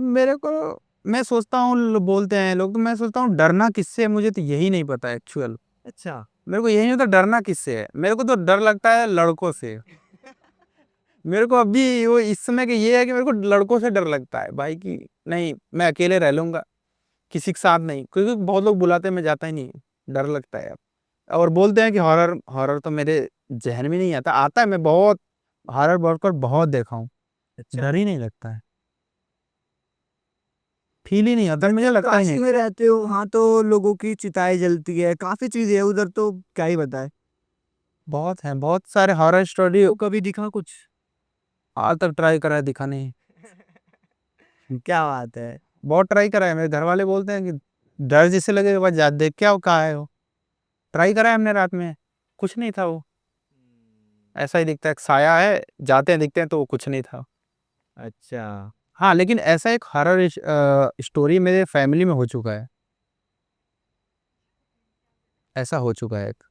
[SPEAKER 1] मेरे को, मैं सोचता हूँ, बोलते हैं लोग, तो मैं सोचता हूँ डरना किससे है, मुझे तो यही नहीं पता एक्चुअल।
[SPEAKER 2] अच्छा।
[SPEAKER 1] मेरे को यही नहीं पता डरना किससे है। मेरे को तो डर लगता है लड़कों से। मेरे को अभी वो इस समय के ये है कि मेरे को लड़कों से डर लगता है भाई, कि नहीं मैं अकेले रह लूंगा, किसी के साथ नहीं, क्योंकि बहुत लोग बुलाते हैं, मैं जाता ही नहीं, डर लगता है। और बोलते हैं कि हॉरर, हॉरर तो मेरे जहन में नहीं आता, आता है, मैं बहुत हॉरर बहुत देखा हूँ,
[SPEAKER 2] अच्छा।
[SPEAKER 1] डर ही नहीं लगता है, फील ही नहीं आता, मुझे लगता ही
[SPEAKER 2] काशी
[SPEAKER 1] नहीं।
[SPEAKER 2] में रहते हो, वहाँ तो लोगों की चिताएं जलती है, काफी चीजें है उधर, तो क्या ही बताए।
[SPEAKER 1] बहुत हैं, बहुत सारे हॉरर स्टोरी।
[SPEAKER 2] तो कभी दिखा कुछ?
[SPEAKER 1] आज तक ट्राई करा है, दिखा नहीं।
[SPEAKER 2] क्या बात है।
[SPEAKER 1] बहुत ट्राई करा है, मेरे घर वाले बोलते हैं कि डर जिसे लगे बस जा देख क्या हो, कहाँ है वो। ट्राई करा है हमने रात में, कुछ नहीं था वो, ऐसा ही दिखता है, साया है, जाते हैं दिखते हैं, तो वो कुछ नहीं था।
[SPEAKER 2] अच्छा।
[SPEAKER 1] हाँ, लेकिन ऐसा एक हॉरर स्टोरी मेरे फैमिली में हो चुका है, ऐसा हो चुका है एक,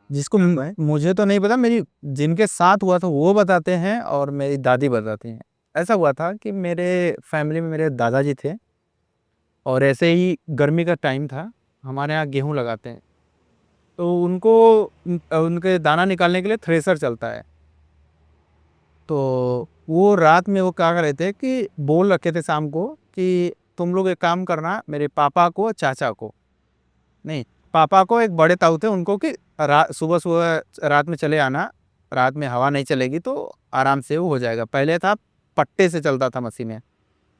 [SPEAKER 1] जिसको मुझे तो नहीं पता, मेरी जिनके साथ हुआ था वो बताते हैं और मेरी दादी बताती हैं। ऐसा हुआ था कि मेरे फैमिली में मेरे दादाजी थे, और ऐसे ही गर्मी का टाइम था, हमारे यहाँ गेहूं लगाते हैं, तो उनको उनके दाना निकालने के लिए थ्रेसर चलता है। तो वो रात में वो क्या कर रहे थे कि बोल रखे थे शाम को कि तुम लोग एक काम करना, मेरे पापा को, चाचा को नहीं, पापा को, एक बड़े ताऊ थे उनको, कि सुबह सुबह रात में चले आना, रात में हवा नहीं चलेगी तो आराम से वो हो जाएगा। पहले था पट्टे से चलता था मशीनें,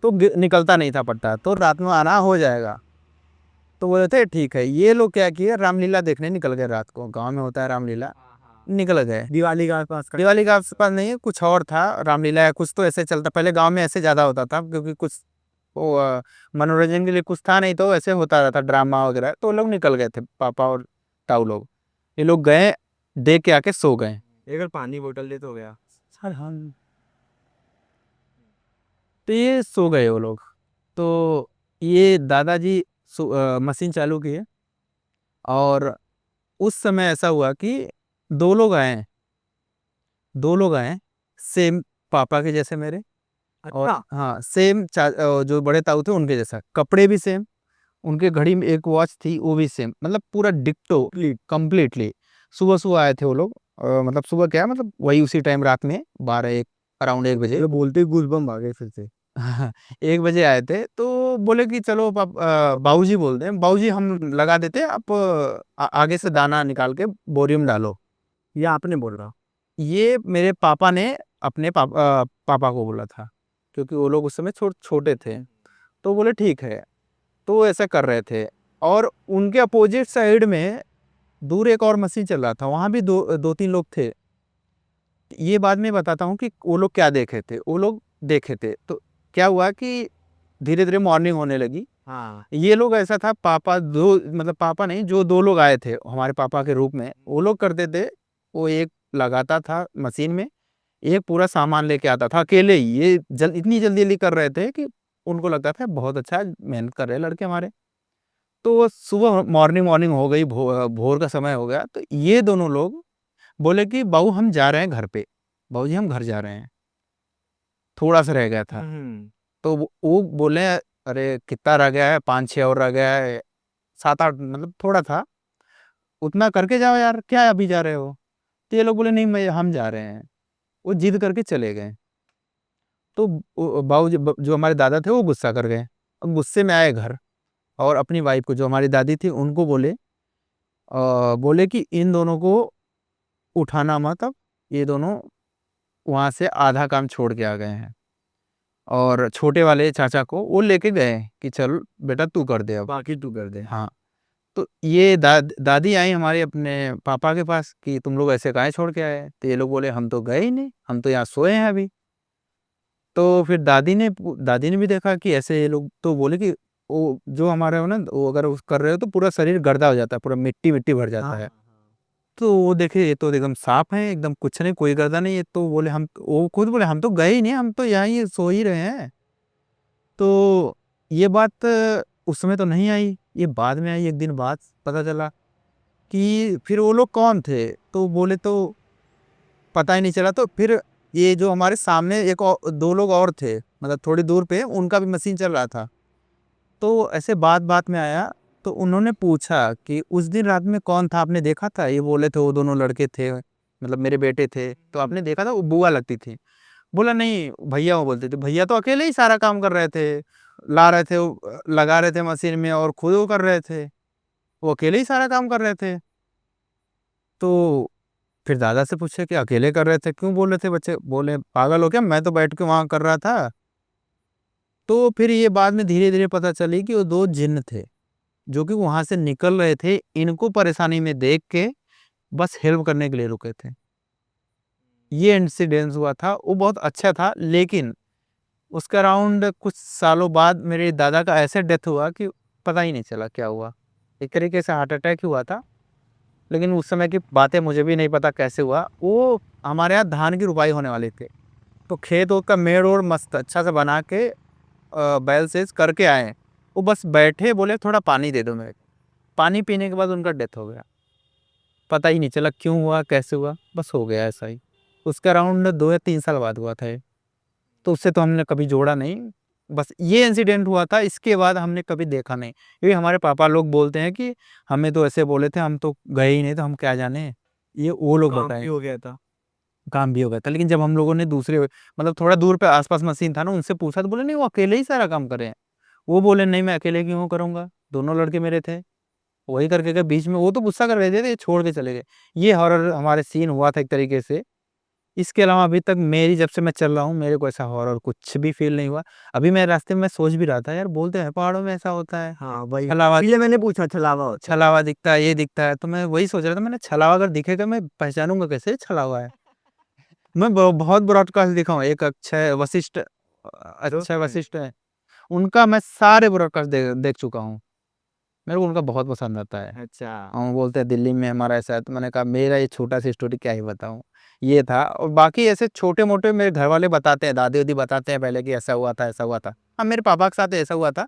[SPEAKER 1] तो निकलता नहीं था पट्टा, तो रात में आना हो जाएगा। तो बोले थे ठीक है। ये लोग क्या किए, रामलीला देखने निकल गए, रात को गांव में होता है रामलीला, निकल गए।
[SPEAKER 2] दिवाली का आसपास का?
[SPEAKER 1] दिवाली का आसपास नहीं है, कुछ और था, रामलीला या कुछ तो ऐसे चलता, पहले गांव में ऐसे ज्यादा होता था, क्योंकि कुछ वो मनोरंजन के लिए कुछ था नहीं, तो ऐसे होता रहता ड्रामा वगैरह, तो लोग निकल गए थे, पापा और ताऊ लोग। ये लोग गए, देख के आके सो गए।
[SPEAKER 2] एक बार पानी बोतल दे तो हो गया।
[SPEAKER 1] सर हाँ, तो ये सो गए वो लोग। तो ये दादाजी मशीन चालू किए, और उस समय ऐसा हुआ कि दो लोग आए, दो लोग आए, सेम पापा के जैसे मेरे, और
[SPEAKER 2] अच्छा।
[SPEAKER 1] हाँ सेम जो बड़े ताऊ थे उनके जैसा, कपड़े भी सेम, उनके घड़ी में एक वॉच थी वो भी सेम, मतलब पूरा डिक्टो कंप्लीटली। सुबह सुबह आए थे वो लोग, मतलब सुबह क्या, मतलब वही उसी टाइम रात में 12 1, अराउंड 1 बजे।
[SPEAKER 2] ये बोलते ही गूज़बम्प आ गए फिर से।
[SPEAKER 1] 1 बजे आए थे, तो बोले कि चलो बाबूजी बोलते हैं, बाबूजी हम लगा देते हैं, आप आगे से दाना निकाल के बोरी में डालो।
[SPEAKER 2] ये आपने बोल रहा?
[SPEAKER 1] ये मेरे पापा ने अपने पापा को बोला था, क्योंकि वो लोग उस समय छोटे थे, तो बोले ठीक है। तो वो ऐसा कर रहे थे, और उनके अपोजिट साइड में दूर एक और मशीन चल रहा था, वहां भी दो तीन लोग थे। ये बाद में बताता हूँ कि वो लोग क्या देखे थे। वो लोग देखे थे तो क्या हुआ कि धीरे धीरे मॉर्निंग होने लगी,
[SPEAKER 2] हाँ
[SPEAKER 1] ये लोग ऐसा था, पापा दो, मतलब पापा नहीं, जो दो लोग आए थे हमारे पापा के रूप में, वो लोग करते थे, वो एक लगाता था मशीन में, एक पूरा सामान लेके आता था अकेले ही। ये इतनी जल्दी जल्दी कर रहे थे कि उनको लगता था बहुत अच्छा मेहनत कर रहे हैं लड़के हमारे। तो वो सुबह मॉर्निंग मॉर्निंग हो गई, भोर का समय हो गया, तो ये दोनों लोग बोले कि बाबू हम जा रहे हैं घर पे, बाबू जी हम घर जा रहे हैं, थोड़ा सा रह गया था। तो वो बोले अरे कितना रह गया है, 5-6 और रह गया है, 7-8, मतलब थोड़ा था, उतना करके जाओ यार, क्या अभी जा रहे हो। तो ये लोग बोले नहीं मैं हम जा रहे हैं, वो जिद करके चले गए। तो बाबू जी जो हमारे दादा थे वो गुस्सा कर गए, और गुस्से में आए घर, और अपनी वाइफ को, जो हमारी दादी थी, उनको बोले, बोले कि इन दोनों को उठाना मत, अब ये दोनों वहां से आधा काम छोड़ के आ गए हैं, और छोटे वाले चाचा को वो लेके गए कि चल बेटा तू कर दे अब।
[SPEAKER 2] बाकी तू कर दे।
[SPEAKER 1] हाँ। तो ये दादी आई हमारे अपने पापा के पास कि तुम लोग ऐसे काहे छोड़ के आए। तो ये लोग बोले हम तो गए ही नहीं, हम तो यहाँ सोए हैं अभी। तो फिर दादी ने भी देखा कि ऐसे ये लोग, तो बोले कि वो जो हमारे हो ना, वो अगर उस कर रहे हो तो पूरा शरीर गर्दा हो जाता है, पूरा मिट्टी मिट्टी भर जाता है। तो वो देखे ये तो एकदम साफ है, एकदम कुछ नहीं, कोई गर्दा नहीं है। तो बोले हम, वो खुद बोले हम तो गए ही नहीं, हम तो यहाँ ही सो ही रहे हैं। तो ये बात उस समय तो नहीं आई, ये बाद में आई, एक दिन बाद पता चला कि फिर वो लोग कौन थे। तो बोले तो पता ही नहीं चला। तो फिर ये जो हमारे सामने एक दो लोग और थे, मतलब थोड़ी दूर पे, उनका भी मशीन चल रहा था। तो ऐसे बात बात में आया, तो उन्होंने पूछा कि उस दिन रात में कौन था, आपने देखा था। ये बोले थे वो दोनों लड़के थे, मतलब मेरे बेटे थे। तो आपने देखा था, वो बुआ लगती थी। बोला नहीं भैया, वो बोलते थे भैया तो अकेले ही सारा काम कर रहे थे, ला रहे थे, लगा रहे थे मशीन में, और खुद वो कर रहे थे, वो अकेले ही सारा काम कर रहे थे। तो फिर दादा से पूछे कि अकेले कर रहे थे, क्यों बोल रहे थे बच्चे। बोले पागल हो क्या, मैं तो बैठ के वहां कर रहा था। तो फिर ये बाद में धीरे धीरे पता चली कि वो दो जिन्न थे, जो कि वहां से निकल रहे थे, इनको परेशानी में देख के बस हेल्प करने के लिए रुके थे। ये इंसिडेंस हुआ था, वो बहुत अच्छा था। लेकिन उसके अराउंड कुछ सालों बाद मेरे दादा का ऐसे डेथ हुआ कि पता ही नहीं चला क्या हुआ। एक तरीके से हार्ट अटैक हुआ था, लेकिन उस समय की बातें मुझे भी नहीं पता कैसे हुआ। वो हमारे यहाँ धान की रुपाई होने वाली थी, तो खेत का मेड़ और मस्त अच्छा से बना के बैल से करके आए। वो बस बैठे, बोले थोड़ा पानी दे दो मेरे को। पानी पीने के बाद उनका डेथ हो गया। पता ही नहीं चला क्यों हुआ, कैसे हुआ, बस हो गया ऐसा ही। उसका अराउंड 2 या 3 साल बाद हुआ था ये। तो उससे तो हमने कभी जोड़ा नहीं, बस ये इंसिडेंट हुआ था, इसके बाद हमने कभी देखा नहीं। क्योंकि हमारे पापा लोग बोलते हैं कि हमें तो ऐसे बोले थे, हम तो गए ही नहीं, तो हम क्या जाने। ये वो लोग
[SPEAKER 2] काम
[SPEAKER 1] बताए।
[SPEAKER 2] भी हो गया था।
[SPEAKER 1] काम भी हो गया था, लेकिन जब हम लोगों ने दूसरे, मतलब थोड़ा दूर पे आसपास मशीन था ना, उनसे पूछा, तो बोले नहीं वो अकेले ही सारा काम करे हैं। वो बोले नहीं मैं अकेले क्यों करूंगा, दोनों लड़के मेरे थे, वही करके गए। बीच में वो तो गुस्सा कर रहे थे, छोड़ के चले गए। ये हॉरर हमारे सीन हुआ था एक तरीके से। इसके अलावा अभी तक मेरी, जब से मैं चल रहा हूँ, मेरे को ऐसा हॉरर कुछ भी फील नहीं हुआ। अभी मैं रास्ते में सोच भी रहा था, यार बोलते हैं पहाड़ों में ऐसा होता है,
[SPEAKER 2] हाँ भाई,
[SPEAKER 1] छलावा,
[SPEAKER 2] इसलिए मैंने पूछा छलावा होता है।
[SPEAKER 1] छलावा दिखता है, ये दिखता है। तो मैं वही सोच रहा था, मैंने छलावा अगर दिखेगा मैं पहचानूंगा कैसे छलावा है। मैं बहुत ब्रॉडकास्ट देखा हूँ, एक अक्षय वशिष्ठ, अक्षय वशिष्ठ है, उनका मैं सारे ब्रॉडकास्ट देख चुका हूँ। मेरे को उनका बहुत पसंद आता है।
[SPEAKER 2] अच्छा।
[SPEAKER 1] हम बोलते हैं दिल्ली में हमारा ऐसा है, तो मैंने कहा मेरा ये छोटा सी स्टोरी क्या ही बताऊं। ये था, और बाकी ऐसे छोटे मोटे मेरे घर वाले बताते हैं, दादी उदी बताते हैं पहले कि ऐसा हुआ था, ऐसा हुआ था। हाँ मेरे पापा के साथ ऐसा हुआ था,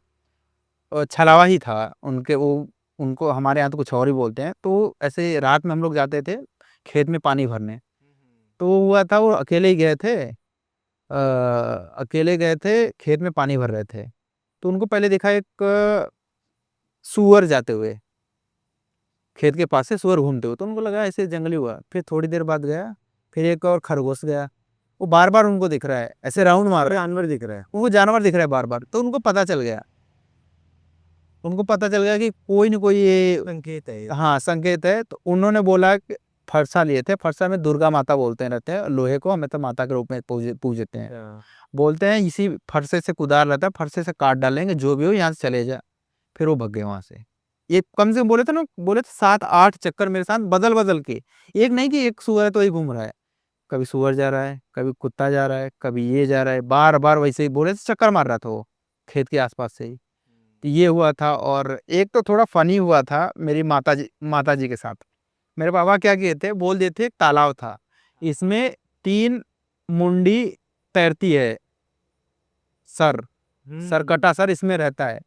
[SPEAKER 1] और छलावा ही था उनके वो, उनको हमारे यहाँ तो कुछ और ही बोलते हैं। तो ऐसे रात में हम लोग जाते थे खेत में पानी भरने। तो वो हुआ था, वो अकेले ही गए थे, अकेले गए थे खेत में पानी भर रहे थे। तो उनको पहले देखा एक सूअर जाते हुए, खेत के पास से सूअर घूमते हुए। तो उनको लगा ऐसे जंगली हुआ। फिर थोड़ी देर बाद गया, फिर एक और खरगोश गया। वो बार बार उनको दिख रहा है, ऐसे राउंड मार रहा है,
[SPEAKER 2] जानवर दिख रहा है।
[SPEAKER 1] उनको जानवर दिख रहा है बार बार। तो उनको पता चल गया, कि कोई न कोई ये
[SPEAKER 2] संकेत है ये।
[SPEAKER 1] हाँ संकेत है। तो उन्होंने बोला कि फरसा लिए थे, फरसा में दुर्गा माता बोलते हैं रहते हैं, लोहे को हमें तो माता के रूप में पूजते हैं।
[SPEAKER 2] अच्छा।
[SPEAKER 1] बोलते हैं इसी फरसे से कुदार रहता है, फरसे से काट डालेंगे, जो भी हो यहाँ से चले जा। फिर वो भग गए वहां से। ये कम से कम बोले थे ना, बोले थे 7-8 चक्कर मेरे साथ बदल बदल के। एक नहीं कि एक सुअर है तो ही घूम रहा है, कभी सुअर जा रहा है, कभी कुत्ता जा रहा है, कभी ये जा रहा है, बार बार वैसे ही बोले थे, चक्कर मार रहा था वो खेत के आसपास से ही। ये हुआ था। और एक तो थोड़ा फनी हुआ था मेरी माता जी के साथ। मेरे पापा क्या किए थे, बोल दिए थे एक तालाब था, इसमें 3 मुंडी तैरती है, सर सरकटा सर इसमें रहता है,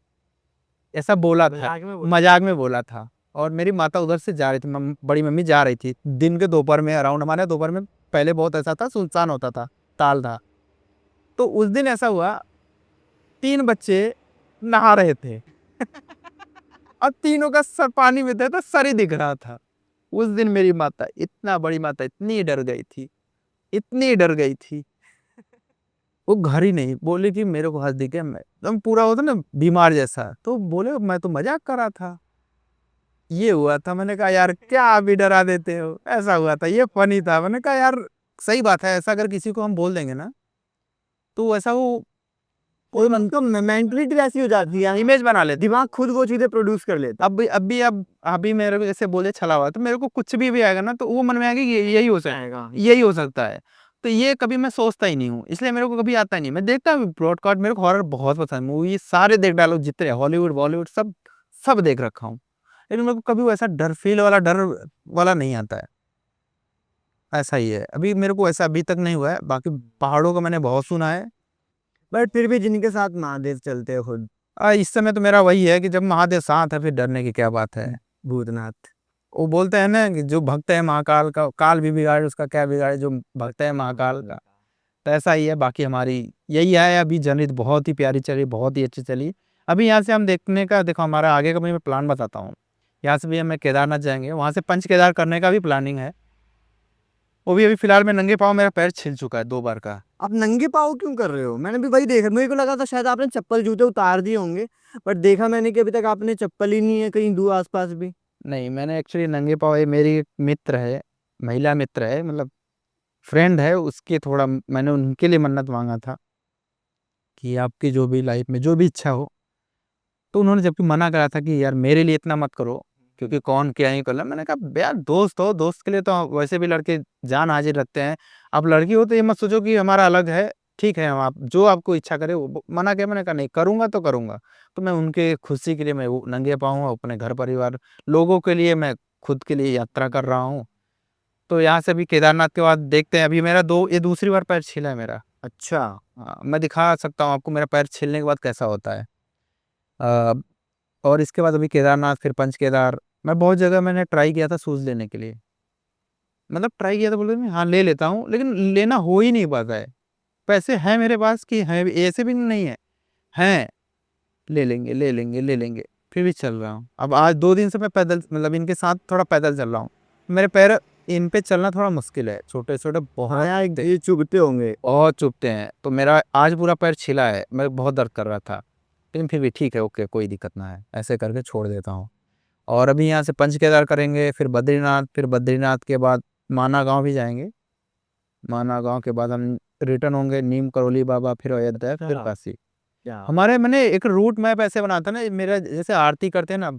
[SPEAKER 1] ऐसा बोला था, मजाक में बोला था। और मेरी माता उधर से जा रही थी, बड़ी मम्मी जा रही थी दिन के दोपहर में, अराउंड हमारे दोपहर में पहले बहुत ऐसा था, सुनसान होता था, ताल था। तो उस दिन ऐसा हुआ, 3 बच्चे नहा रहे थे और तीनों का सर पानी में था, तो सर ही दिख रहा था। उस दिन मेरी माता, इतना बड़ी माता, इतनी डर गई थी, इतनी डर गई थी, वो घर ही नहीं, बोले कि मेरे को हंस दिखे, मैं एकदम पूरा होता ना बीमार जैसा, तो बोले मैं तो मजाक कर रहा था। ये हुआ था, मैंने कहा यार क्या अभी डरा देते हो, ऐसा हुआ था, ये फनी था। मैंने कहा यार सही बात है, ऐसा अगर किसी को हम बोल देंगे ना, तो ऐसा वो
[SPEAKER 2] उनको मेंटलिटी वैसी हो जाती है,
[SPEAKER 1] इमेज बना लेते।
[SPEAKER 2] दिमाग खुद वो चीजें प्रोड्यूस कर लेता।
[SPEAKER 1] अभी मेरे को जैसे बोले छला हुआ, तो मेरे को कुछ भी आएगा ना, तो वो मन में आएगा कि यही हो सकता है, यही हो सकता है। तो ये कभी मैं सोचता ही नहीं हूँ, इसलिए मेरे को कभी आता ही नहीं। मैं देखता हूँ ब्रॉडकास्ट, मेरे को हॉरर बहुत पसंद है, मूवी सारे देख डालो, जितने हॉलीवुड बॉलीवुड सब सब देख रखा हूँ, लेकिन मेरे को कभी वैसा डर वाला नहीं आता है। ऐसा ही है, अभी मेरे को ऐसा अभी तक नहीं हुआ है। बाकी पहाड़ों का मैंने बहुत सुना है।
[SPEAKER 2] बट फिर भी जिनके साथ महादेव चलते हैं खुद,
[SPEAKER 1] इस समय तो मेरा वही है कि जब महादेव साथ है, फिर डरने की क्या बात है।
[SPEAKER 2] भूतनाथ।
[SPEAKER 1] वो बोलते हैं ना कि जो भक्त है महाकाल का, काल भी बिगाड़े उसका क्या बिगाड़े, जो भक्त है महाकाल का। तो ऐसा ही है। बाकी हमारी यही है, अभी जर्नी तो बहुत ही प्यारी चली, बहुत ही अच्छी चली। अभी यहाँ से हम देखने का, देखो हमारा आगे का मैं प्लान बताता हूँ। यहाँ से भी हमें केदारनाथ जाएंगे, वहाँ से पंच केदार करने का भी प्लानिंग है। वो भी अभी फिलहाल में नंगे पाँव, मेरा पैर छिल चुका है 2 बार का।
[SPEAKER 2] आप नंगे पाँव क्यों कर रहे हो? मैंने भी वही देखा, मेरे को लगा था शायद आपने चप्पल जूते उतार दिए होंगे, बट देखा मैंने कि अभी तक आपने चप्पल ही नहीं है कहीं दूर आसपास भी।
[SPEAKER 1] नहीं, मैंने एक्चुअली नंगे पाँव, ये मेरी एक मित्र है, महिला मित्र है, मतलब फ्रेंड है, उसके थोड़ा मैंने उनके लिए मन्नत मांगा था कि आपकी जो भी लाइफ में जो भी इच्छा हो। तो उन्होंने जबकि मना करा था कि यार मेरे लिए इतना मत करो, क्योंकि कौन क्या ही कर ला। मैंने कहा यार दोस्त हो, दोस्त के लिए तो वैसे भी लड़के जान हाजिर रखते हैं। अब लड़की हो तो ये मत सोचो कि हमारा अलग है, ठीक है, हम आप जो आपको इच्छा करे वो मना किया। मैंने कहा नहीं करूंगा तो करूंगा। तो मैं उनके खुशी के लिए मैं वो नंगे पाऊँ, अपने घर परिवार लोगों के लिए, मैं खुद के लिए यात्रा कर रहा हूँ। तो यहाँ से अभी केदारनाथ के बाद देखते हैं। अभी मेरा ये दूसरी बार पैर छिला है मेरा।
[SPEAKER 2] अच्छा।
[SPEAKER 1] हाँ, मैं दिखा सकता हूँ आपको मेरा पैर छिलने के बाद कैसा होता है। अ, और इसके बाद अभी केदारनाथ, फिर पंच केदार, मैं बहुत जगह मैंने ट्राई किया था शूज़ लेने के लिए। मतलब ट्राई किया था, बोले मैं हाँ ले लेता हूँ, लेकिन लेना हो ही नहीं पाता है। पैसे हैं मेरे पास कि हैं, ऐसे भी नहीं है, हैं, ले लेंगे ले लेंगे ले लेंगे, फिर भी चल रहा हूँ। अब आज 2 दिन से मैं पैदल, मतलब इनके साथ थोड़ा पैदल चल रहा हूँ। मेरे पैर इन पे चलना थोड़ा मुश्किल है, छोटे छोटे
[SPEAKER 2] हाँ यार, ये चुभते होंगे।
[SPEAKER 1] बहुत चुभते हैं। तो मेरा आज पूरा पैर छिला है, मैं बहुत दर्द कर रहा था, लेकिन फिर भी ठीक है, ओके कोई दिक्कत ना है, ऐसे करके छोड़ देता हूँ। और अभी यहाँ से पंच केदार करेंगे, फिर बद्रीनाथ, फिर बद्रीनाथ के बाद माना गांव भी जाएंगे। माना गांव के बाद हम रिटर्न होंगे नीम करोली बाबा, फिर अयोध्या, फिर काशी। हमारे मैंने एक रूट मैप ऐसे बना था ना, मेरा जैसे आरती करते हैं ना,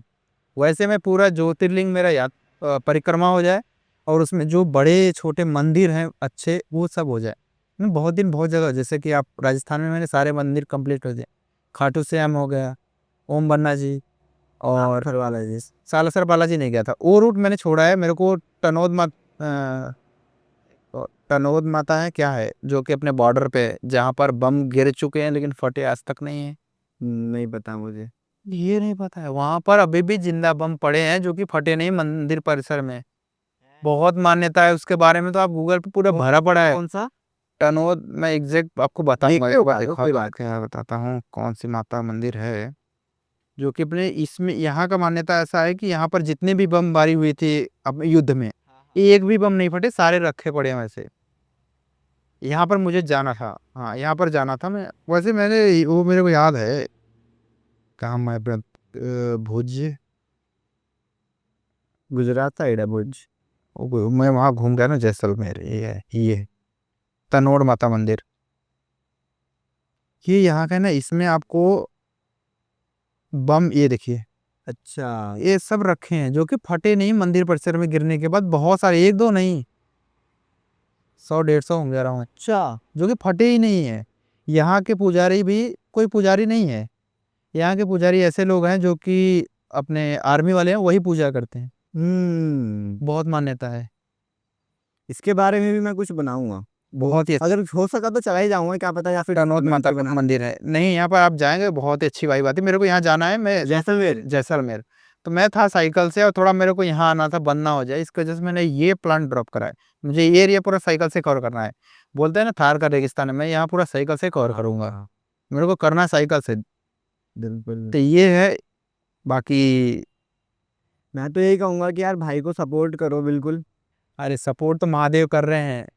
[SPEAKER 1] वैसे मैं पूरा ज्योतिर्लिंग मेरा याद परिक्रमा हो जाए, और उसमें जो बड़े छोटे मंदिर हैं अच्छे वो सब हो जाए। मैं बहुत दिन बहुत जगह, जैसे कि आप राजस्थान में मैंने सारे मंदिर कंप्लीट हो जाए। खाटू श्याम हो गया, ओम बन्ना जी, और
[SPEAKER 2] बालाजी।
[SPEAKER 1] सालासर बालाजी नहीं गया था, वो रूट मैंने छोड़ा है। मेरे को टनोद माता है क्या है, जो कि अपने बॉर्डर पे, जहाँ पर बम गिर चुके हैं लेकिन फटे आज तक नहीं है।
[SPEAKER 2] नहीं पता मुझे।
[SPEAKER 1] ये नहीं पता है, वहां पर अभी भी जिंदा बम पड़े हैं जो कि फटे नहीं मंदिर परिसर में। बहुत मान्यता है उसके बारे में, तो आप गूगल पे पूरा भरा पड़ा है।
[SPEAKER 2] कौन सा?
[SPEAKER 1] टनोद मैं एग्जैक्ट आपको बताऊंगा,
[SPEAKER 2] देखते हो बात, कोई बात।
[SPEAKER 1] क्या बताता हूँ कौन सी माता मंदिर है, जो कि अपने इसमें यहाँ का मान्यता ऐसा है कि यहाँ पर जितने भी बमबारी हुई थी अपने युद्ध में, एक भी बम नहीं फटे, सारे रखे पड़े हैं वैसे। यहाँ पर मुझे जाना था, हाँ यहाँ पर जाना था मैं, वैसे मैंने वो मेरे को याद है कहाँ, मैं भुज,
[SPEAKER 2] गुजरात साइड है भुज।
[SPEAKER 1] मैं वहाँ घूम गया ना, जैसलमेर, ये तनोड़ माता मंदिर, ये यहाँ का है ना, इसमें आपको बम ये देखिए,
[SPEAKER 2] अच्छा।
[SPEAKER 1] ये सब रखे हैं जो कि फटे नहीं, मंदिर परिसर में गिरने के बाद बहुत सारे, एक दो नहीं, 100-150 होंगे अराउंड,
[SPEAKER 2] अच्छा।
[SPEAKER 1] जो कि फटे ही नहीं है। यहाँ के पुजारी भी कोई पुजारी नहीं है, यहाँ के पुजारी ऐसे लोग हैं जो कि अपने आर्मी वाले हैं वही पूजा करते हैं, बहुत मान्यता है।
[SPEAKER 2] इसके बारे में भी मैं कुछ बनाऊंगा,
[SPEAKER 1] बहुत ही
[SPEAKER 2] अगर हो सका तो चला ही जाऊंगा, क्या पता, या फिर
[SPEAKER 1] टनोद माता का मंदिर है। नहीं, यहाँ पर आप जाएंगे बहुत ही अच्छी वाइब आती है। मेरे को यहाँ जाना है, मैं
[SPEAKER 2] जैसलमेर।
[SPEAKER 1] जैसलमेर। तो मैं था साइकिल से और थोड़ा मेरे को यहाँ आना था, बंद ना हो जाए, इसकी वजह से मैंने ये प्लान ड्रॉप करा है। मुझे ये एरिया पूरा साइकिल से कवर करना है। बोलते हैं ना थार का रेगिस्तान है, मैं यहाँ पूरा साइकिल से कवर करूंगा। मेरे को करना है साइकिल से,
[SPEAKER 2] बिल्कुल।
[SPEAKER 1] तो ये है। बाकी
[SPEAKER 2] मैं तो यही कहूंगा कि यार भाई को सपोर्ट करो बिल्कुल।
[SPEAKER 1] अरे सपोर्ट तो महादेव कर रहे हैं,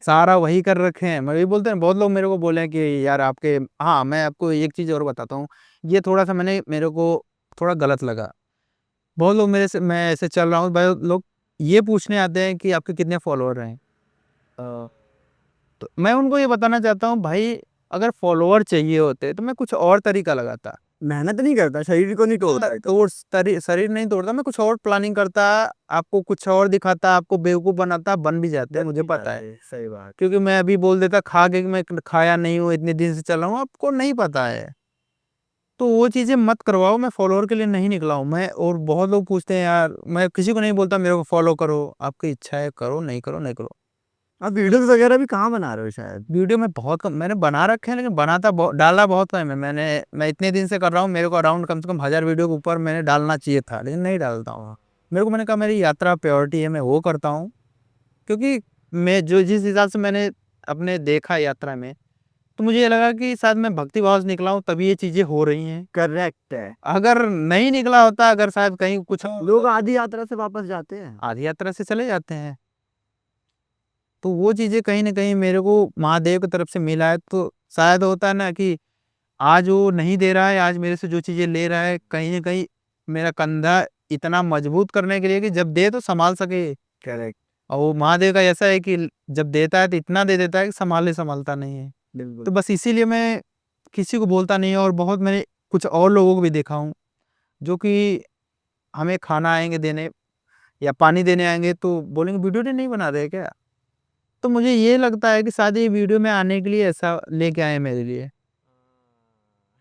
[SPEAKER 1] सारा वही कर रखे हैं। मैं वही बोलते हैं, बहुत लोग मेरे को बोले हैं कि यार आपके, हाँ मैं आपको एक चीज़ और बताता हूँ। ये थोड़ा सा मेरे को थोड़ा गलत लगा। बहुत लोग मेरे से, मैं ऐसे चल रहा हूँ, भाई लोग ये पूछने आते हैं कि आपके कितने फॉलोअर हैं। तो मैं उनको ये बताना चाहता हूँ, भाई अगर फॉलोअर चाहिए होते तो मैं कुछ और तरीका लगाता।
[SPEAKER 2] मेहनत नहीं करता, शरीर को नहीं तोड़ता।
[SPEAKER 1] शरीर नहीं तोड़ता, मैं कुछ और प्लानिंग करता, आपको कुछ और दिखाता, आपको बेवकूफ बनाता, बन भी जाते हैं, मुझे पता है।
[SPEAKER 2] सही बात।
[SPEAKER 1] क्योंकि मैं अभी बोल देता खा के कि मैं खाया नहीं हूँ, इतने दिन से चल रहा हूँ, आपको नहीं पता है। तो वो चीजें मत करवाओ। मैं फॉलोअर के लिए नहीं निकला हूँ मैं। और बहुत लोग पूछते हैं यार, मैं किसी को नहीं बोलता मेरे को फॉलो करो, आपकी इच्छा है करो, नहीं करो नहीं करो।
[SPEAKER 2] आप वीडियोस वगैरह भी कहाँ बना रहे हो शायद?
[SPEAKER 1] वीडियो में बहुत कम मैंने बना रखे हैं, लेकिन बनाता बहुत, डाला बहुत कम है। मैं इतने दिन से कर रहा हूँ, मेरे को अराउंड कम से कम 1000 वीडियो के ऊपर मैंने डालना चाहिए था, लेकिन नहीं डालता हूँ। मैंने कहा मेरी यात्रा प्रायोरिटी है, मैं वो करता हूँ। क्योंकि मैं जो जिस हिसाब से मैंने अपने देखा यात्रा में, तो मुझे ये लगा कि शायद मैं भक्ति भाव से निकला हूँ, तभी ये चीजें हो रही हैं।
[SPEAKER 2] करेक्ट है।
[SPEAKER 1] अगर नहीं निकला होता, अगर शायद कहीं कुछ
[SPEAKER 2] लोग आधी यात्रा से वापस जाते हैं।
[SPEAKER 1] आधी यात्रा से चले जाते हैं। तो वो चीजें कहीं ना कहीं मेरे को महादेव की तरफ से मिला है। तो शायद होता है ना कि आज वो नहीं दे रहा है, आज मेरे से जो चीजें ले रहा है, कहीं ना कहीं मेरा कंधा इतना मजबूत करने के लिए कि जब दे तो संभाल सके।
[SPEAKER 2] करेक्ट।
[SPEAKER 1] और वो महादेव का ऐसा है कि जब देता है तो इतना दे देता है कि संभालता नहीं है।
[SPEAKER 2] बिल्कुल।
[SPEAKER 1] तो बस इसीलिए मैं किसी को बोलता नहीं है। और बहुत मैंने कुछ और लोगों को भी देखा हूँ जो कि हमें खाना आएंगे देने या पानी देने आएंगे तो बोलेंगे वीडियो नहीं बना रहे क्या। तो मुझे ये लगता है कि शायद ये वीडियो में आने के लिए ऐसा लेके आए मेरे लिए,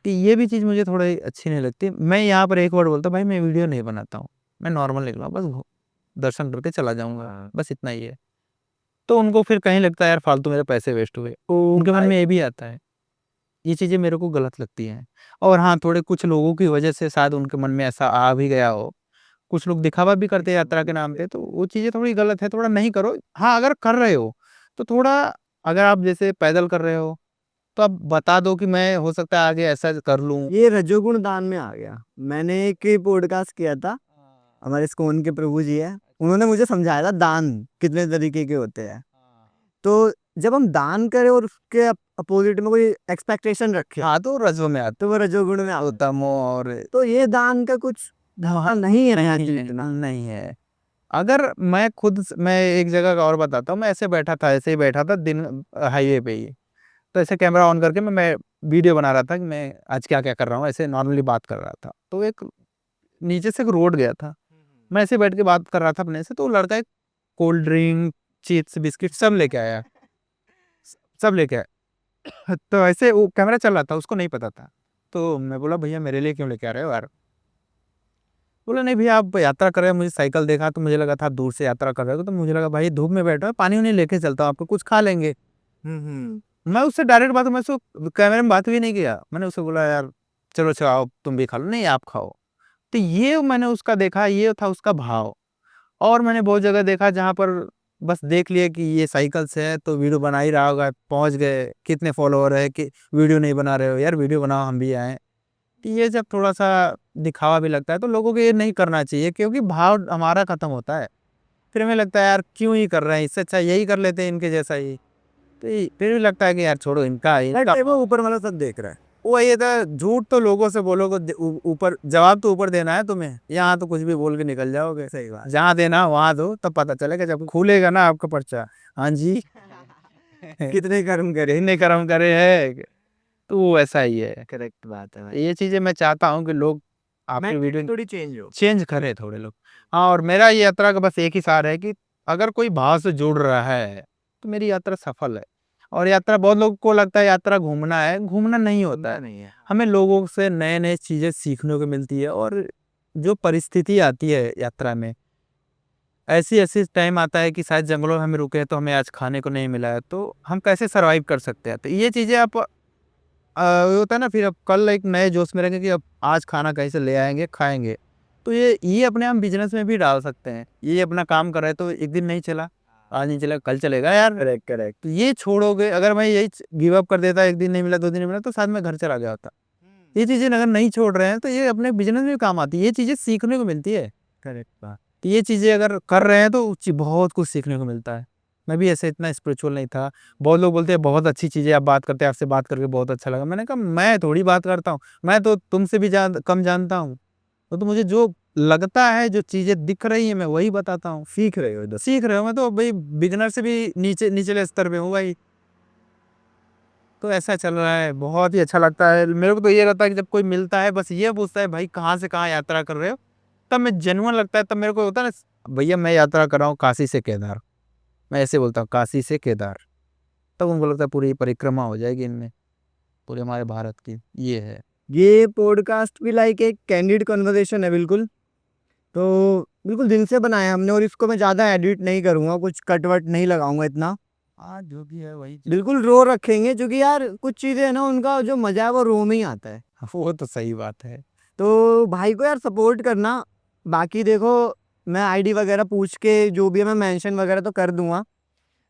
[SPEAKER 1] कि ये भी चीज़ मुझे थोड़ी अच्छी नहीं लगती। मैं यहाँ पर एक बार बोलता भाई मैं वीडियो नहीं बनाता हूँ, मैं नॉर्मल निकला बस दर्शन करके चला जाऊंगा, बस इतना ही है। तो उनको फिर कहीं लगता है यार फालतू मेरे पैसे वेस्ट हुए, उनके मन में ये भी आता है। ये चीज़ें मेरे को गलत लगती हैं। और हाँ, थोड़े कुछ लोगों की वजह से शायद उनके मन में ऐसा आ भी गया हो। कुछ लोग दिखावा भी करते हैं यात्रा के नाम पे, तो वो चीज़ें थोड़ी गलत है, थोड़ा नहीं करो। हाँ, अगर कर रहे हो तो थोड़ा, अगर आप जैसे पैदल कर रहे हो तो आप बता दो कि मैं हो सकता है आगे ऐसा कर लूँ।
[SPEAKER 2] ये रजोगुण दान में आ गया। मैंने एक पॉडकास्ट किया था, हमारे इस्कॉन के प्रभु जी है, उन्होंने मुझे समझाया था दान कितने तरीके के होते हैं। तो जब हम दान करें और उसके अपोजिट में कोई एक्सपेक्टेशन रखे,
[SPEAKER 1] हाँ, तो रजो में आता
[SPEAKER 2] तो वो रजोगुण में
[SPEAKER 1] तो
[SPEAKER 2] आता है।
[SPEAKER 1] तमो और
[SPEAKER 2] तो ये दान का कुछ हाँ नहीं है यहाँ
[SPEAKER 1] नहीं
[SPEAKER 2] इतना।
[SPEAKER 1] नहीं है। अगर मैं एक जगह का और बताता हूँ। मैं ऐसे ही बैठा था दिन हाईवे पे ही। तो ऐसे कैमरा ऑन करके मैं वीडियो बना रहा था कि मैं आज क्या क्या कर रहा हूँ, ऐसे नॉर्मली बात कर रहा था। तो एक नीचे से एक रोड गया था, मैं ऐसे बैठ के बात कर रहा था अपने से। तो वो लड़का एक कोल्ड ड्रिंक, चिप्स, बिस्किट सब लेके आया, सब लेके आया। तो ऐसे वो कैमरा चल रहा था, उसको नहीं पता था। तो मैं बोला भैया मेरे लिए क्यों लेके आ रहे हो यार। बोला नहीं भैया आप यात्रा कर रहे हो, मुझे साइकिल देखा तो मुझे लगा था दूर से यात्रा कर रहे हो, तो मुझे लगा भाई धूप में बैठो, पानी उन्हें लेके चलता हूँ, आपको कुछ खा लेंगे। मैं उससे डायरेक्ट बात, मैं उसको कैमरे में बात भी नहीं किया। मैंने उससे बोला यार चलो चलो आओ तुम भी खा लो, नहीं आप खाओ। तो ये मैंने उसका देखा, ये था उसका भाव। और मैंने बहुत जगह देखा जहाँ पर बस देख लिया कि ये साइकिल से है तो वीडियो बना ही रहा होगा, पहुंच गए, कितने फॉलोअर है कि वीडियो नहीं बना रहे हो यार, वीडियो बनाओ हम भी आए। तो ये जब थोड़ा सा दिखावा भी लगता है तो लोगों को ये नहीं करना चाहिए, क्योंकि भाव हमारा खत्म होता है। फिर हमें लगता है यार क्यों ही कर रहे हैं, इससे अच्छा यही कर लेते हैं इनके जैसा ही। तो फिर भी लगता है कि यार छोड़ो इनका
[SPEAKER 2] वो ऊपर वाला सब देख रहा है।
[SPEAKER 1] वो ये था। झूठ तो लोगों से बोलोगे, ऊपर जवाब तो ऊपर देना है तुम्हें, यहाँ तो कुछ भी बोल के निकल जाओगे।
[SPEAKER 2] सही बात।
[SPEAKER 1] जहाँ देना वहां दो, तब पता चलेगा जब खुलेगा ना आपका पर्चा। हाँ जी।
[SPEAKER 2] कितने कर्म करे।
[SPEAKER 1] इतने कर्म करे है। तो वो ऐसा ही है।
[SPEAKER 2] करेक्ट बात है भाई।
[SPEAKER 1] ये चीजें मैं चाहता हूँ कि लोग आपकी वीडियो
[SPEAKER 2] थोड़ी चेंज हो।
[SPEAKER 1] चेंज करें थोड़े लोग। हाँ, और मेरा ये यात्रा का बस एक ही सार है कि अगर कोई भाव से जुड़ रहा है तो मेरी यात्रा सफल है। और यात्रा बहुत लोगों को लगता है यात्रा घूमना है, घूमना नहीं होता है।
[SPEAKER 2] नहीं है।
[SPEAKER 1] हमें लोगों से नए नए चीज़ें सीखने को मिलती है, और जो परिस्थिति आती है यात्रा में, ऐसी ऐसी टाइम आता है कि शायद जंगलों में हम रुके हैं तो हमें आज खाने को नहीं मिला है, तो हम कैसे सरवाइव कर सकते हैं। तो ये चीज़ें आप ये होता है ना, फिर अब कल एक नए जोश में रहेंगे कि अब आज खाना कहीं से ले आएंगे खाएंगे। तो ये अपने हम बिजनेस में भी डाल सकते हैं। ये अपना काम कर रहे हैं तो एक दिन नहीं चला, आज नहीं चला, कल चलेगा यार।
[SPEAKER 2] Correct correct.
[SPEAKER 1] तो ये छोड़ोगे, अगर मैं यही गिव अप कर देता, एक दिन नहीं मिला, 2 दिन नहीं मिला, तो शायद मैं घर चला गया होता। ये चीज़ें अगर नहीं छोड़ रहे हैं तो ये अपने बिजनेस में भी काम आती है, ये चीज़ें सीखने को मिलती है।
[SPEAKER 2] करेक्ट बात।
[SPEAKER 1] तो ये चीज़ें अगर कर रहे हैं तो बहुत कुछ सीखने को मिलता है। मैं भी ऐसे इतना स्पिरिचुअल नहीं था। बहुत लोग बोलते हैं बहुत अच्छी चीज़ें आप बात करते हैं, आपसे बात करके बहुत अच्छा लगा। मैंने कहा मैं थोड़ी बात करता हूँ, मैं तो तुमसे भी कम जानता हूँ। तो मुझे जो लगता है, जो चीज़ें दिख रही हैं, मैं वही बताता हूँ।
[SPEAKER 2] सीख रहे हो इधर।
[SPEAKER 1] सीख रहे हो, मैं तो भाई बिगिनर से भी निचले स्तर पे हूँ भाई। तो ऐसा चल रहा है, बहुत ही अच्छा लगता है मेरे को। तो ये रहता है कि जब कोई मिलता है बस ये पूछता है भाई कहाँ से कहाँ यात्रा कर रहे हो, तब मैं जेन्युइन लगता है, तब मेरे को होता है ना भैया मैं यात्रा कर रहा हूँ काशी से केदार। मैं ऐसे बोलता हूँ काशी से केदार, तब उनको लगता है पूरी परिक्रमा हो जाएगी इनमें, पूरे हमारे भारत की। ये है।
[SPEAKER 2] ये पॉडकास्ट भी लाइक एक कैंडिड कन्वर्सेशन है बिल्कुल। तो बिल्कुल दिल से बनाया हमने, और इसको मैं ज़्यादा एडिट नहीं करूँगा, कुछ कट वट नहीं लगाऊंगा इतना।
[SPEAKER 1] हाँ जो भी है वही
[SPEAKER 2] बिल्कुल रो रखेंगे, क्योंकि यार कुछ चीज़ें है ना, उनका जो मज़ा है वो रो में ही आता है।
[SPEAKER 1] वो तो सही बात है।
[SPEAKER 2] तो भाई को यार सपोर्ट करना। बाकी देखो, मैं आईडी वगैरह पूछ के जो भी है मैं मेंशन वगैरह तो कर दूंगा।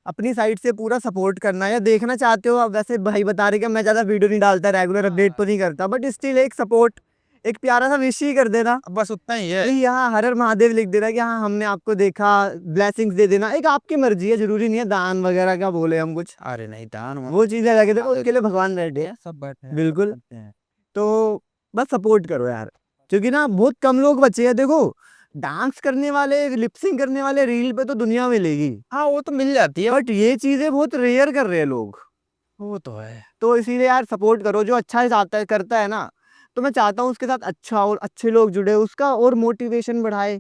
[SPEAKER 2] अपनी साइड से पूरा सपोर्ट करना, या देखना चाहते हो अब, वैसे भाई बता रहे कि मैं ज़्यादा वीडियो नहीं डालता, रेगुलर अपडेट तो नहीं करता, बट स्टिल एक सपोर्ट, एक प्यारा सा विश ही कर देना।
[SPEAKER 1] अब बस उतना ही है।
[SPEAKER 2] कि यहाँ हर हर महादेव लिख देना कि हाँ हमने आपको देखा, ब्लेसिंग्स दे देना। एक आपकी मर्जी है, जरूरी नहीं है दान वगैरह का बोले हम कुछ,
[SPEAKER 1] अरे नहीं दान
[SPEAKER 2] वो चीज़ें लगे देखो उसके लिए भगवान बैठे हैं।
[SPEAKER 1] सब बैठे हैं,
[SPEAKER 2] बिल्कुल।
[SPEAKER 1] करते हैं।
[SPEAKER 2] तो बस सपोर्ट करो यार, क्योंकि ना बहुत कम लोग बचे हैं। देखो डांस करने वाले, लिपसिंग करने वाले रील पे तो दुनिया मिलेगी,
[SPEAKER 1] हाँ वो तो मिल जाती है,
[SPEAKER 2] बट ये चीजें बहुत रेयर कर रहे हैं लोग।
[SPEAKER 1] वो तो है।
[SPEAKER 2] तो इसीलिए यार सपोर्ट करो, जो अच्छा चाहता है करता है ना, तो मैं चाहता हूँ उसके साथ अच्छा और अच्छे लोग जुड़े, उसका और मोटिवेशन बढ़ाए,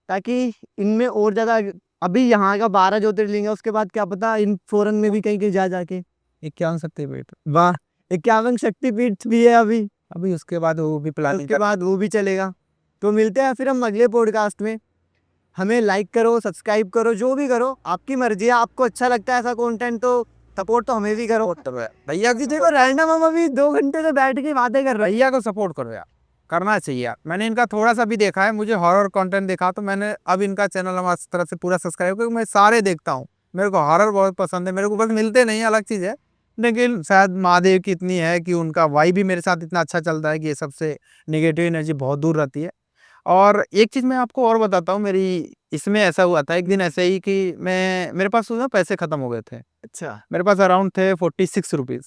[SPEAKER 2] ताकि इनमें और ज्यादा। अभी यहाँ का 12 ज्योतिर्लिंग है, उसके बाद क्या पता इन फॉरेन में भी कहीं कहीं जा जाके।
[SPEAKER 1] 51 शक्तिपीठ।
[SPEAKER 2] वाह। 51 शक्तिपीठ भी है अभी,
[SPEAKER 1] अभी उसके बाद वो भी प्लानिंग
[SPEAKER 2] उसके बाद वो भी चलेगा। तो मिलते हैं फिर हम अगले पॉडकास्ट में। हमें लाइक करो, सब्सक्राइब करो, जो भी करो आपकी मर्जी है। आपको अच्छा लगता है ऐसा कंटेंट तो सपोर्ट तो हमें भी करो।
[SPEAKER 1] भैया
[SPEAKER 2] अभी देखो रैंडम हम अभी 2 घंटे से बैठ के बातें कर रहे हैं।
[SPEAKER 1] भैया को सपोर्ट करो यार, करना चाहिए यार। मैंने इनका थोड़ा सा भी देखा है, मुझे हॉरर कंटेंट देखा तो मैंने अब इनका चैनल हमारी तरफ से पूरा सब्सक्राइब, क्योंकि मैं सारे देखता हूँ। मेरे को हॉरर बहुत पसंद है, मेरे को बस मिलते नहीं अलग चीज़ है, लेकिन शायद महादेव की इतनी है कि उनका वाई भी मेरे साथ इतना अच्छा चलता है कि ये सबसे नेगेटिव एनर्जी बहुत दूर रहती है। और एक चीज़ मैं आपको और बताता हूँ, मेरी इसमें ऐसा हुआ था एक दिन ऐसे ही कि मेरे पास ना पैसे ख़त्म हो गए थे।
[SPEAKER 2] अच्छा।
[SPEAKER 1] मेरे पास अराउंड थे 46 रुपीज़।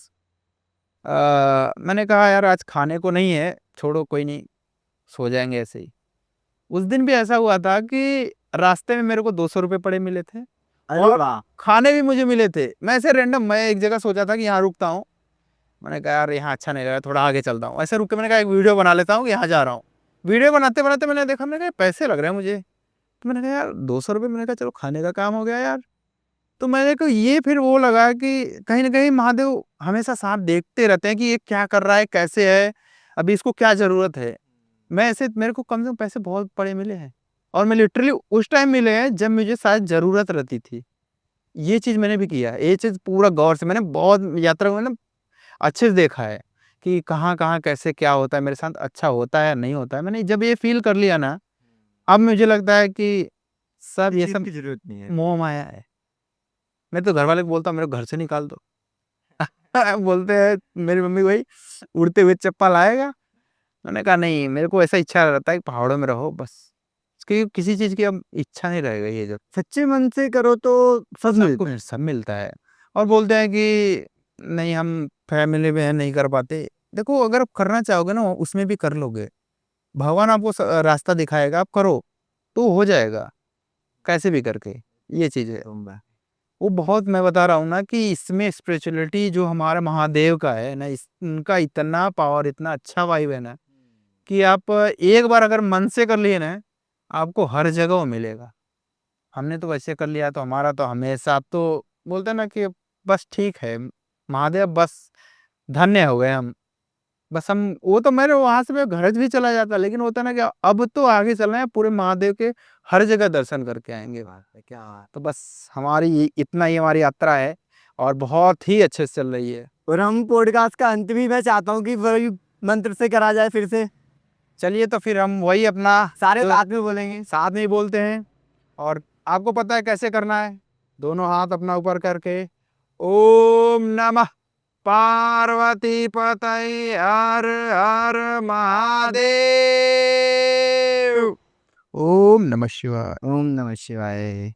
[SPEAKER 1] मैंने कहा यार आज खाने को नहीं है, छोड़ो कोई नहीं, सो जाएंगे ऐसे ही। उस दिन भी ऐसा हुआ था कि रास्ते में मेरे को 200 रुपये पड़े मिले थे,
[SPEAKER 2] अरे
[SPEAKER 1] और
[SPEAKER 2] वाह।
[SPEAKER 1] खाने भी मुझे मिले थे। मैं ऐसे रैंडम, मैं एक जगह सोचा था कि यहाँ रुकता हूँ, मैंने कहा यार यहाँ अच्छा नहीं लगा, थोड़ा आगे चलता हूँ। ऐसे रुक के मैंने कहा एक वीडियो बना लेता हूँ कि यहाँ जा रहा हूँ। वीडियो बनाते बनाते मैंने देखा, मैंने कहा पैसे लग रहे हैं मुझे, तो मैंने कहा यार 200 रुपये, मैंने कहा चलो खाने का काम हो गया यार। तो मेरे को ये फिर वो लगा कि कहीं ना कहीं महादेव हमेशा साथ देखते रहते हैं कि ये क्या कर रहा है, कैसे है, अभी इसको क्या जरूरत है। मैं ऐसे, मेरे को कम से कम पैसे बहुत बड़े मिले हैं, और मैं लिटरली उस टाइम मिले हैं जब मुझे शायद जरूरत रहती थी। ये चीज मैंने भी किया है, ये चीज पूरा गौर से मैंने बहुत यात्रा में ना अच्छे से देखा है कि कहाँ कहाँ कैसे क्या होता है मेरे साथ, अच्छा होता है या नहीं होता है। मैंने जब ये फील कर लिया ना, अब मुझे लगता है कि सब ये सब
[SPEAKER 2] की जरूरत नहीं है।
[SPEAKER 1] मोह माया है। मैं तो घर वाले को बोलता हूँ मेरे को घर से निकाल दो। बोलते हैं मेरी मम्मी भाई उड़ते हुए चप्पल आएगा। मैंने कहा नहीं, मेरे को ऐसा इच्छा रहता है कि पहाड़ों में रहो बस, क्योंकि किसी चीज़ की अब इच्छा नहीं रहेगा। ये जब
[SPEAKER 2] सच्चे मन से करो तो सब मिलता है।
[SPEAKER 1] सब मिलता है। और बोलते हैं कि नहीं हम फैमिली में हैं, नहीं कर पाते। देखो अगर आप करना चाहोगे ना उसमें भी कर लोगे, भगवान आपको रास्ता दिखाएगा, आप करो तो हो जाएगा कैसे भी करके। ये चीज़ है वो बहुत, मैं बता रहा हूँ ना कि इसमें स्पिरिचुअलिटी जो हमारा महादेव का है ना, इनका इतना पावर, इतना अच्छा वाइब है ना, कि आप एक बार अगर मन से कर लिए ना, आपको हर जगह वो मिलेगा। हमने तो वैसे कर लिया तो हमारा तो हमेशा, आप तो बोलते हैं ना कि बस ठीक है महादेव, बस धन्य हो गए हम। बस हम वो तो मेरे वहां से मैं घर भी चला जाता, लेकिन होता है ना कि अब तो आगे चल रहे हैं, पूरे महादेव के हर जगह दर्शन करके आएंगे।
[SPEAKER 2] क्या
[SPEAKER 1] तो बस हमारी इतना ही हमारी यात्रा है, और बहुत ही अच्छे से चल रही है।
[SPEAKER 2] और हम पॉडकास्ट का अंत भी मैं चाहता हूँ कि वही मंत्र से करा जाए फिर से,
[SPEAKER 1] चलिए तो फिर हम वही अपना
[SPEAKER 2] सारे
[SPEAKER 1] जो
[SPEAKER 2] साथ में बोलेंगे।
[SPEAKER 1] साथ में ही बोलते हैं, और आपको पता है कैसे करना है। दोनों हाथ अपना ऊपर करके ओम नमः पार्वती पतये हर हर महादेव। ओम नमः शिवाय।
[SPEAKER 2] ओम नमः शिवाय।